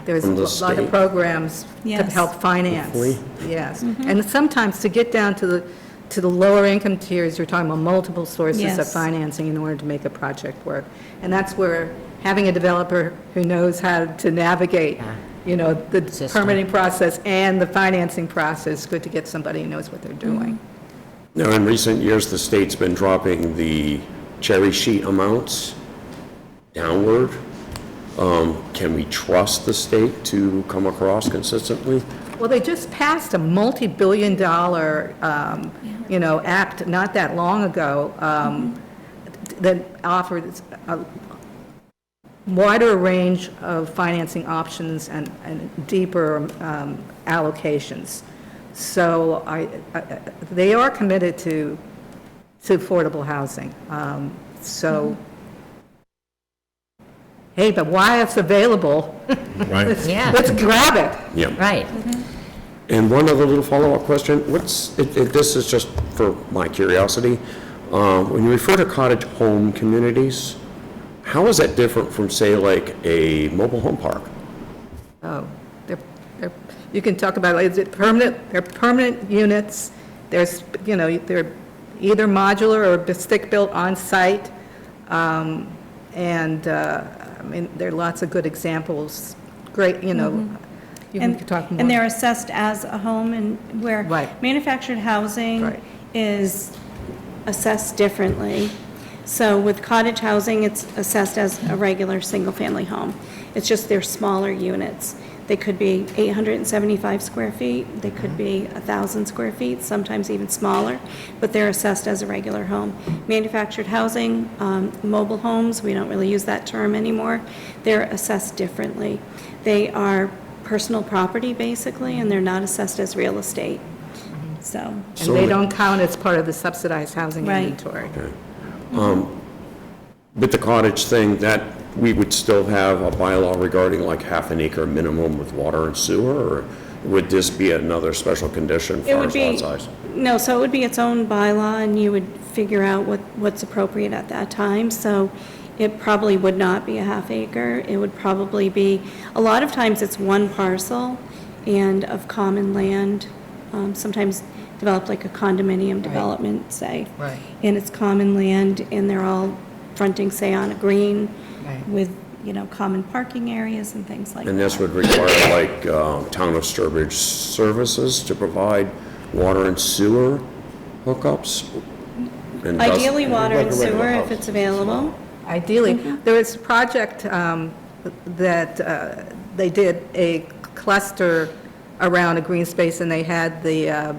There's From the a lot of state. programs to Yes. help finance. Hopefully. Yes. And sometimes to get down to the lower income tiers, you're talking about multiple sources of Yes. financing in order to make a project work. And that's where having a developer who knows how to navigate, the System. permitting process and the financing process, good to get somebody who knows what they're doing. Now, in recent years, the state's been dropping the cherry sheet amounts downward. Can we trust the state to come across consistently? Well, they just passed a multi-billion-dollar, act not that long ago that offered a wider range of financing options and deeper allocations. So they are committed to affordable housing. Hey, but while it's available, Right. Yeah. let's grab it. Yeah. Right. And one other little follow-up question, this is just for my curiosity. When you refer to cottage home communities, how is that different from, say, like a mobile home park? Oh, you can talk about, is it permanent? They're permanent units. There's, they're either modular or stick-built on-site. There are lots of good examples. Great, you can talk more. And they're assessed as a home, and where Right. manufactured housing Right. is assessed differently. So with cottage housing, it's assessed as a regular single-family home. It's just they're smaller units. They could be 875 square feet, they could be 1,000 square feet, sometimes even smaller, but they're assessed as a regular home. Manufactured housing, mobile homes, we don't really use that term anymore, they're assessed differently. They are personal property, basically, and they're not assessed as real estate, so. And they don't count as part of the subsidized housing Right. inventory. With the cottage thing, that we would still have a bylaw regarding like half an acre minimum with water and sewer, or would this be another special condition It for would lot be, size? no, so it would be its own bylaw, and you would figure out what's appropriate at that time. So it probably would not be a half acre. It would probably be, a lot of times it's one parcel and of common land, sometimes developed like a condominium development, say. Right. And it's common land, and they're all fronting, say, on a green Right. with, common parking areas and things like that. And this would require like Town of Sturbridge Services to provide water and sewer hookups? And does- Ideally, water and Like a regular sewer, if house. it's available. Ideally, there was a project that they did a cluster around a green space, and they had the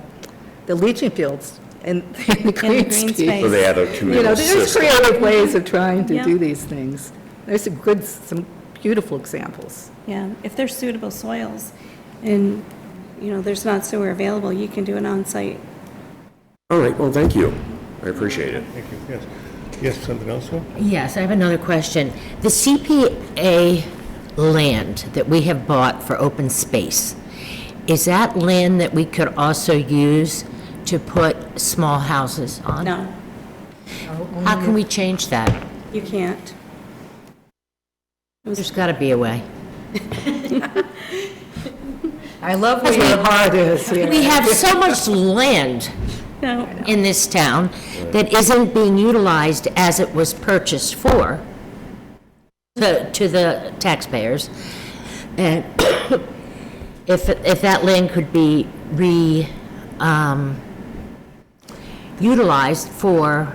leaching fields in the green green space. So they had a communal There's system. creative ways of trying to Yeah. do these things. There's some beautiful examples. Yeah, if there's suitable soils and, there's not sewer available, you can do an on-site. All right, well, thank you. I appreciate it. Thank you, yes. Yes, something else, sir? Yes, I have another question. The CPA land that we have bought for open space, is that land that we could also use to put small houses on? No, How can we change that? you can't. There's got to be a way. I love where your heart is here. We have so much land No, in this town that isn't being utilized as it was purchased for, to the taxpayers. And if that land could be utilized for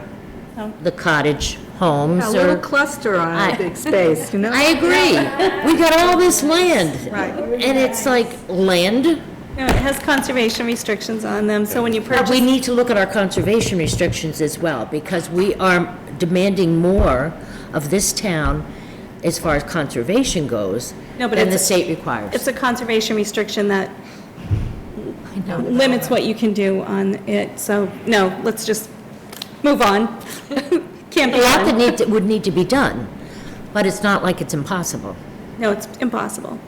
the cottage homes A little or... cluster on I- a big space, I agree. We got all this land. Right. And it's like land. no, it has conservation restrictions on them, so when you But purchase, we need to look at our conservation restrictions as well, because we are demanding more of this town as far as conservation goes No, but than the it's- state requires. it's a conservation restriction that limits what you can do on it, so, no, let's just move on. Can't be A lot done. that would need to be done, but it's not like it's impossible. No, it's impossible.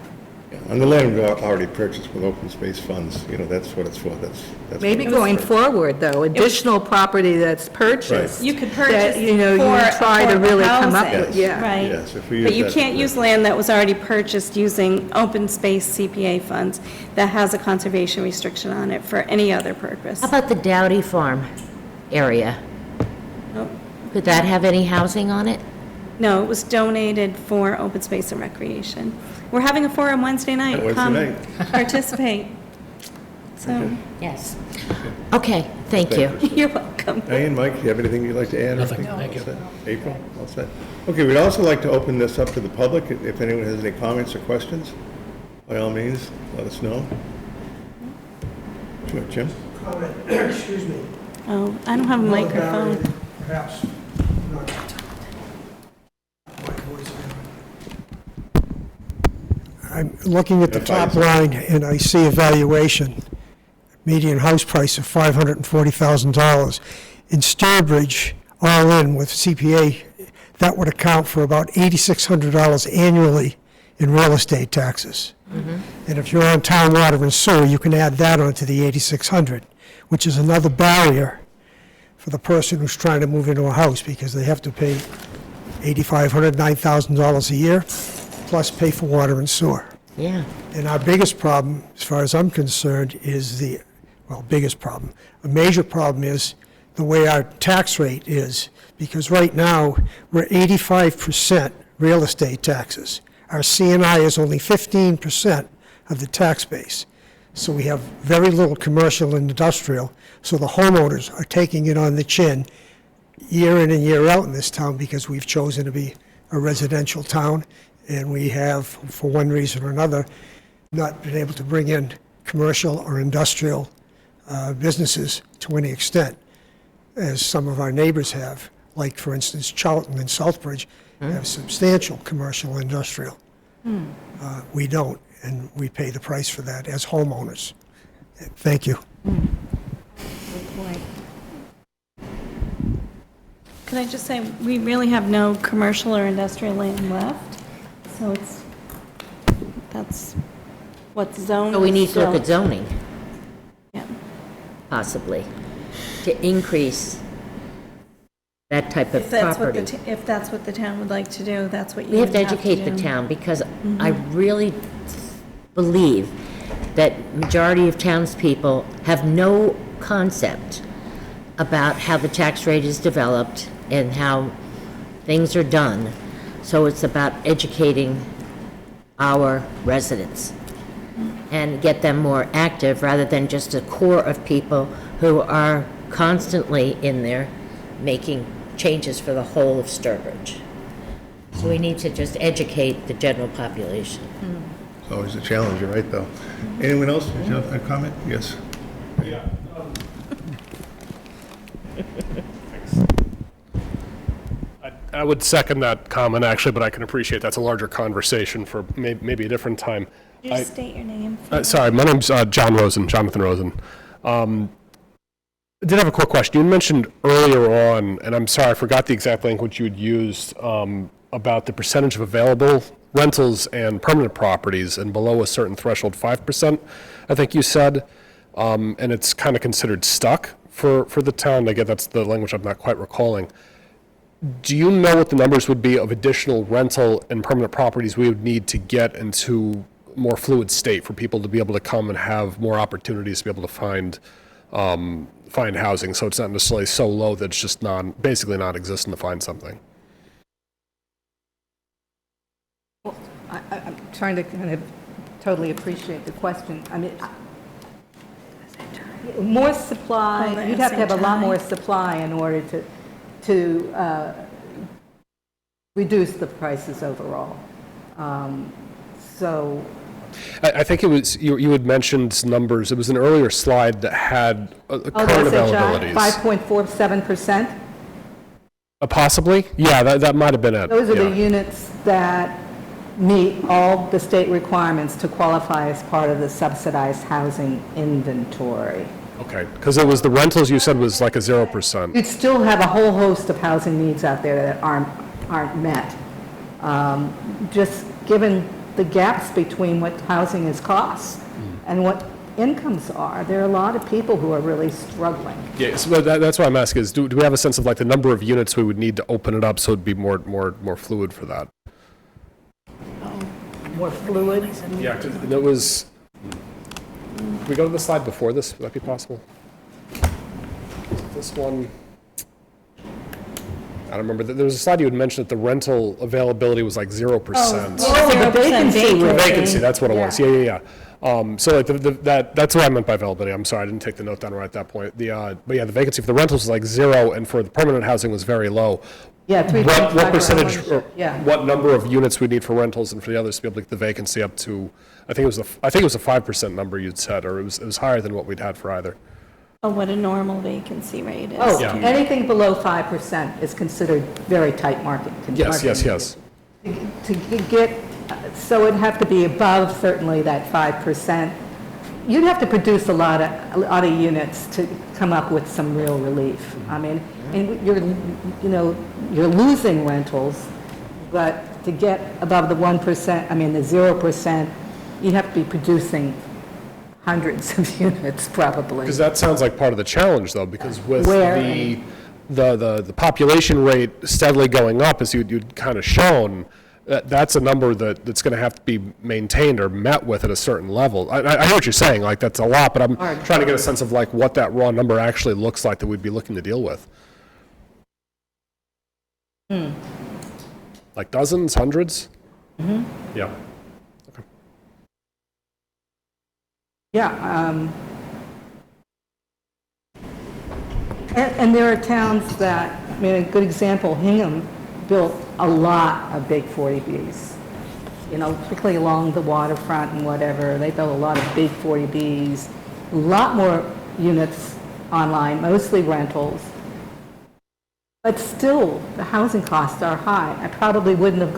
On the land we already purchased with open space funds, that's what it's for, that's. Maybe what it's going for. forward, though, additional property that's purchased. You could that, purchase you for try to really come up affordable with, yeah. Right. Yes, if we use But you that- can't use land that was already purchased using open space CPA funds that has a conservation restriction on it for any other purpose. How about the Dowdy Farm area? Oh, Could that have any housing on it? no, it was donated for open space and recreation. We're having a forum Wednesday night. Wednesday Come night. Participate. So, Yes. Okay, thank you. you're welcome. Diane, Mike, you have anything you'd like to add? Nothing, thank you. April, all set? Okay, we'd also like to open this up to the public. If anyone has any comments or questions, by all means, let us know. Sure, Jim? Comment, excuse me. Oh, I don't have a microphone. Perhaps not. My voice. I'm looking at the top line, and I see a valuation, median house price of $540,000. In Sturbridge, all in with CPA, that would account for about $8,600 annually in real estate taxes. And if you're on town water and sewer, you can add that onto the $8,600, which is another barrier for the person who's trying to move into a house, because they have to pay $8,500, $9,000 a year, plus pay for water and sewer. Yeah. And our biggest problem, as far as I'm concerned, is biggest problem, a major problem is the way our tax rate is, because right now, we're 85% real estate taxes. Our CNI is only 15% of the tax base. So we have very little commercial and industrial, so the homeowners are taking it on the chin year in and year out in this town, because we've chosen to be a residential town, and we have, for one reason or another, not been able to bring in commercial or industrial businesses to any extent, as some of our neighbors have, like, for instance, Charlton and Southbridge have substantial commercial and industrial. We don't, and we pay the price for that as homeowners. Thank you. Can I just say, we really have no commercial or industrial land left, so that's what's zoned. So we need to look still- at zoning, Yeah. possibly, to increase that type of If that's what property. if that's what the town would like to do, that's what you We have would to have to educate the do. town, because I really believe that majority of townspeople have no concept about how the tax rate is developed and how things are done. So it's about educating our residents and get them more active, rather than just a core of people who are constantly in there making changes for the whole of Sturbridge. So we need to just educate the general population. It's always a challenge, you're right, though. Anyone else, did you have a comment? Yes. I would second that comment, actually, but I can appreciate that's a larger conversation for maybe a different time. Could you just state your name? Sorry, my name's Jonathan Rosen. I did have a quick question. You mentioned earlier on, and I'm sorry, I forgot the exact language you had used, about the percentage of available rentals and permanent properties, and below a certain threshold, 5%, I think you said, and it's kind of considered stuck for the town. Again, that's the language I'm not quite recalling. Do you know what the numbers would be of additional rental and permanent properties we would need to get into more fluid state for people to be able to come and have more opportunities to be able to find housing, so it's not necessarily so low that it's just basically non-existent to find something? I'm trying to kind of totally appreciate the question. I mean, more supply, Hold it you'd have to have a lot SHI. more supply in order to reduce the prices overall. So, I think it was, you had mentioned numbers, it was an earlier slide that had current the SHI, availabilities. 5.47%. Possibly? Yeah, that might have been it. Those are the yeah. units that meet all the state requirements to qualify as part of the subsidized housing inventory. Okay, because it was the rentals you said was like a 0%. You'd still have a whole host of housing needs out there that aren't met. Just given the gaps between what housing is costs and what incomes are, there are a lot of people who are really struggling. Yeah, so that's why I'm asking is, do we have a sense of like the number of units we would need to open it up so it'd be more fluid for that? More fluid. Yeah, because it was, can we go to the slide before this? Would that be possible? This one, I don't remember. There was a slide you had mentioned that the rental availability was like 0%. Oh, the vacancy rate. Vacancy, that's what it was. Yeah. So like that's what I meant by availability. I'm sorry, I didn't take the note down right at that point. But yeah, the vacancy for the rentals was like 0, and for the permanent housing was very low. Yeah, 3.5. What percentage, or Yeah. what number of units we need for rentals and for the others to be able to get the vacancy up to? I think it was a 5% number you'd said, or it was higher than what we'd had for either. Oh, what a normal vacancy rate is. Oh, Yeah. anything below 5% is considered very tight market. Yes. To get, so it'd have to be above certainly that 5%. You'd have to produce a lot of units to come up with some real relief. I mean, and you're losing rentals, but to get above the 1%, I mean, the 0%, you'd have to be producing hundreds of units probably. Because that sounds like part of the challenge, though, because with Where? the population rate steadily going up, as you'd kind of shown, that's a number that's going to have to be maintained or met with at a certain level. I hear what you're saying, like that's a lot, but I'm trying to get a sense of like what that raw number actually looks like that we'd be looking to deal with. Like dozens, hundreds? Mm-hmm. Yeah. Yeah. And there are towns that, I mean, a good example, Hingham built a lot of big 40Bs. particularly along the waterfront and whatever. They built a lot of big 40Bs, a lot more units online, mostly rentals. But still, the housing costs are high. I probably didn't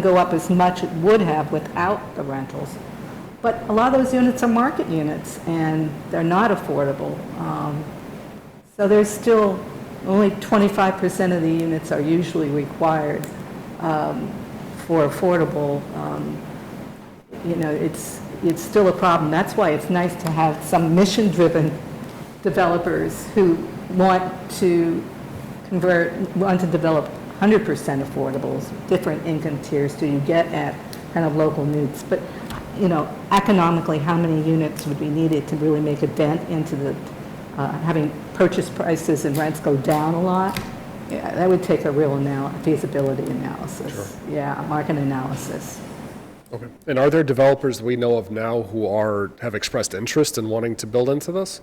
go up as much it would have without the rentals. But a lot of those units are market units, and they're not affordable. So there's still, only 25% of the units are usually required for affordable. It's still a problem. That's why it's nice to have some mission-driven developers who want to develop 100% affordables, different income tiers do you get at kind of local needs. But, economically, how many units would be needed to really make a dent into the, having purchase prices and rents go down a lot? Yeah, that would take a real feasibility analysis. Sure. Yeah, market analysis. Okay. And are there developers we know of now who have expressed interest in wanting to build into this?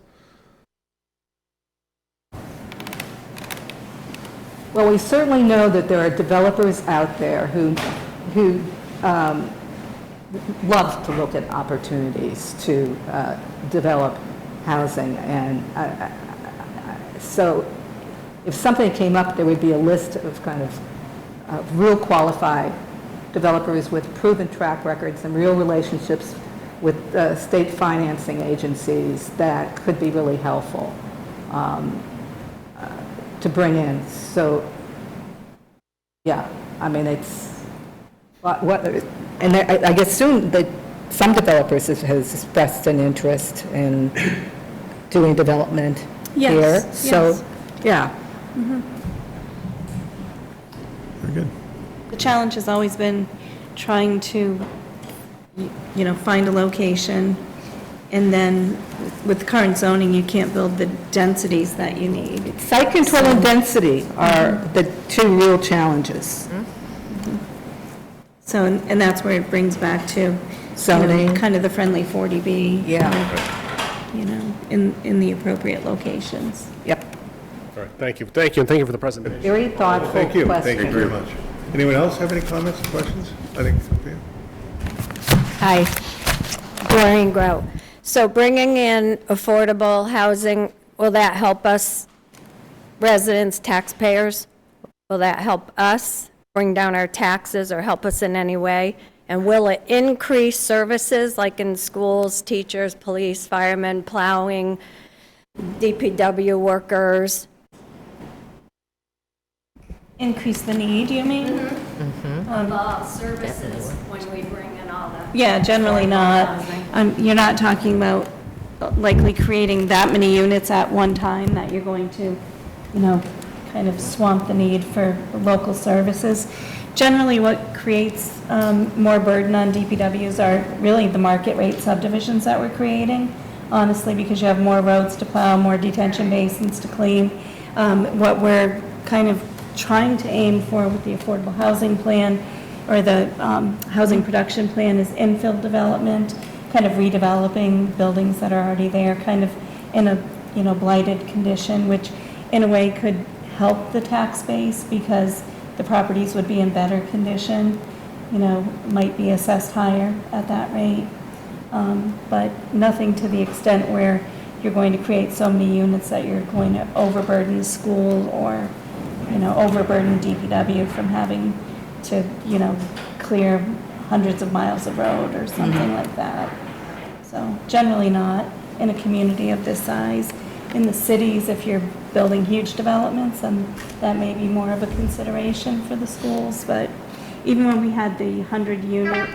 Well, we certainly know that there are developers out there who love to look at opportunities to develop housing. And so if something came up, there would be a list of kind of real qualified developers with proven track records and real relationships with state financing agencies that could be really helpful to bring in. So, yeah, I mean, it's and I guess soon that some developers has expressed an interest in doing development Yes, here. yes. So, yeah. Very good. The challenge has always been trying to, find a location, and then with current zoning, you can't build the densities that you need. Site control and density are the two real challenges. So, and that's where it brings back to Zoning. kind of the friendly 40B. Yeah. In the appropriate locations. Yep. All right, thank you, and thank you for the presentation. Very thoughtful Thank you. question. Thank you very much. Anyone else have any comments or questions? I think, Sophia? Hi, Doreen Grow. So bringing in affordable housing, will that help us residents, taxpayers? Will that help us bring down our taxes or help us in any way? And will it increase services like in schools, teachers, police, firemen, plowing, DPW workers? Increase the need, you mean? Services when we bring in all that. Yeah, generally not. You're not talking about likely creating that many units at one time that you're going to, kind of swamp the need for local services. Generally, what creates more burden on DPWs are really the market rate subdivisions that we're creating, honestly, because you have more roads to plow, more detention basins to clean. What we're kind of trying to aim for with the affordable housing plan or the housing production plan is infill development, kind of redeveloping buildings that are already there, kind of in a blighted condition, which in a way could help the tax base because the properties would be in better condition, might be assessed higher at that rate. But nothing to the extent where you're going to create so many units that you're going to overburden the school or, overburden DPW from having to, clear hundreds of miles of road or something like that. So generally not in a community of this size. In the cities, if you're building huge developments, then that may be more of a consideration for the schools. But even when we had the 100-unit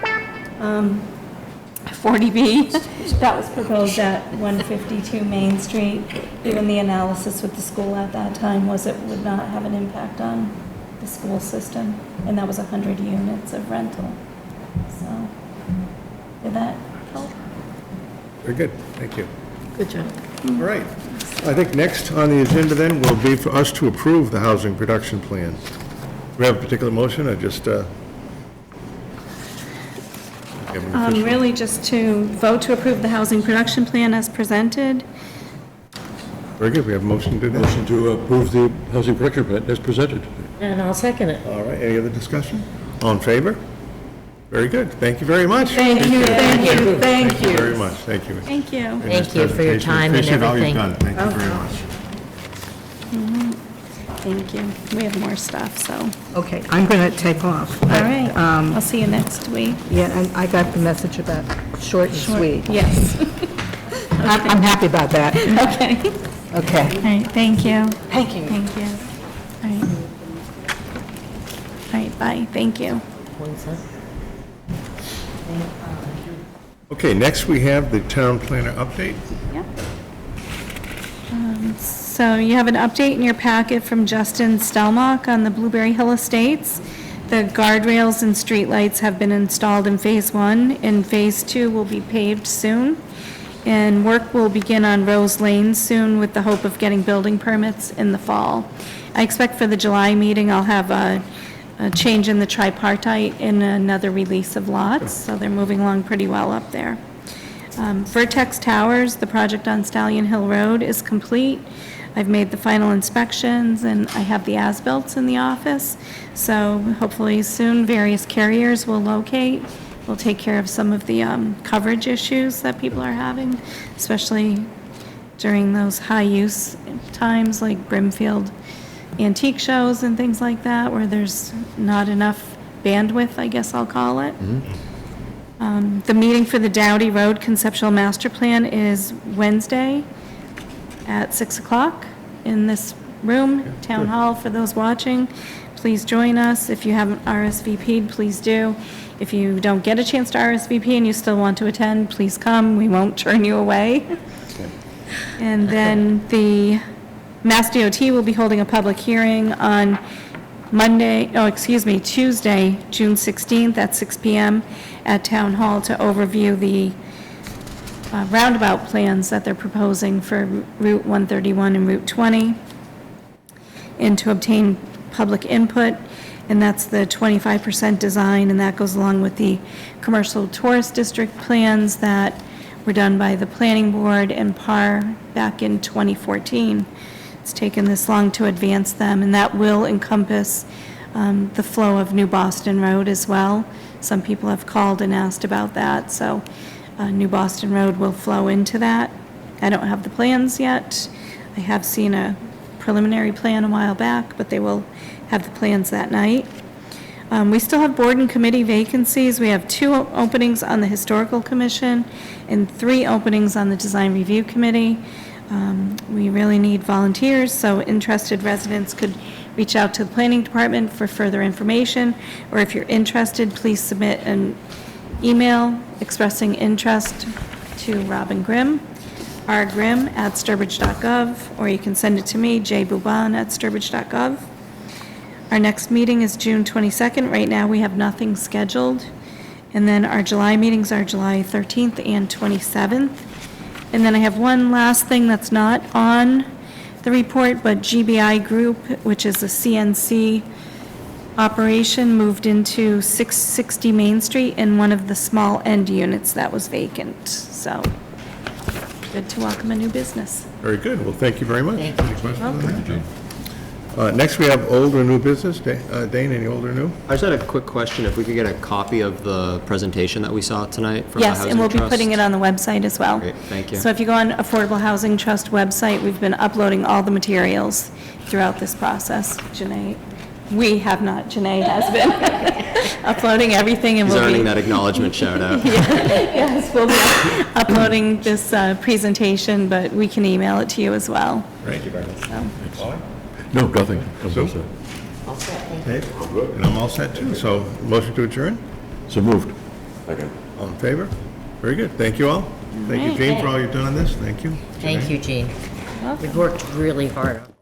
40B that was proposed at 152 Main Street, even the analysis with the school at that time was it would not have an impact on the school system, and that was 100 units of rental. So, did that help? Very good, thank you. Good job. All right. I think next on the agenda then will be for us to approve the housing production plan. Do we have a particular motion or just? Really just to vote to approve the housing production plan as presented. Very good, we have a motion to do that. Motion to approve the housing production plan as presented. And I'll second it. All right, any other discussion? All in favor? Very good. Thank you very much. Thank you, thank you, thank Thank you you. very much. Thank you. Thank you. Thank you for your time and Appreciate all you've everything. done. Thank you very much. Thank you. We have more stuff, so. Okay, I'm going to take off. All right. I'll see you next week. Yeah, and I got the message about short and sweet. Yes. I'm happy about that. Okay. Okay. All right, thank you. Thank you. Thank you. All right. All right, bye. Thank you. Okay, next we have the town planner update. So you have an update in your packet from Justin Stelmach on the Blueberry Hill Estates. The guardrails and streetlights have been installed in Phase 1, and Phase 2 will be paved soon. And work will begin on Rose Lane soon with the hope of getting building permits in the fall. I expect for the July meeting, I'll have a change in the tripartite and another release of lots, so they're moving along pretty well up there. Vertex Towers, the project on Stallion Hill Road, is complete. I've made the final inspections, and I have the as-bills in the office, so hopefully soon various carriers will locate. We'll take care of some of the coverage issues that people are having, especially during those high-use times like Brimfield antique shows and things like that, where there's not enough bandwidth, I guess I'll call it. The meeting for the Dowdy Road Conceptual Master Plan is Wednesday at 6 o'clock in this room, Town Hall, for those watching. Please join us. If you haven't RSVP'd, please do. If you don't get a chance to RSVP and you still want to attend, please come. We won't turn you away. And then the Mass DOT will be holding a public hearing on Tuesday, June 16th at 6 p.m. at Town Hall to overview the roundabout plans that they're proposing for Route 131 and Route 20, and to obtain public input, and that's the 25% design, and that goes along with the commercial tourist district plans that were done by the planning board and PAR back in 2014. It's taken this long to advance them, and that will encompass the flow of New Boston Road as well. Some people have called and asked about that, so New Boston Road will flow into that. I don't have the plans yet. I have seen a preliminary plan a while back, but they will have the plans that night. We still have board and committee vacancies. We have 2 openings on the Historical Commission and 3 openings on the Design Review Committee. We really need volunteers, so interested residents could reach out to the Planning Department for further information, or if you're interested, please submit an email expressing interest to Robin Grimm, rgrimm@sturbridge.gov, or you can send it to me, jbuban@sturbridge.gov. Our next meeting is June 22nd. Right now, we have nothing scheduled. And then our July meetings are July 13th and 27th. And then I have one last thing that's not on the report, but GBI Group, which is a CNC operation, moved into 660 Main Street in one of the small end units that was vacant. So, good to welcome a new business. Very good. Well, thank you very much. Thank you. Any questions on that? Next, we have old or new business. Dane, any old or new? I just had a quick question, if we could get a copy of the presentation that we saw tonight from the Yes, Housing and we'll be Trust. putting it on the website as well. Great, thank you. So if you go on Affordable Housing Trust website, we've been uploading all the materials throughout this process. Janae, we have not, Janae has been uploading everything, and He's we'll be... earning that acknowledgement shout out. Yes, we'll be uploading this presentation, but we can email it to you as well. Thank you very much. No, nothing. I'm all set. Okay, and I'm all set too. So, motion to adjourn? So moved. All in favor? Very good. Thank you all. Thank you, Jane, for all you've done on this. Thank you. Thank you, Jean. We've worked really hard on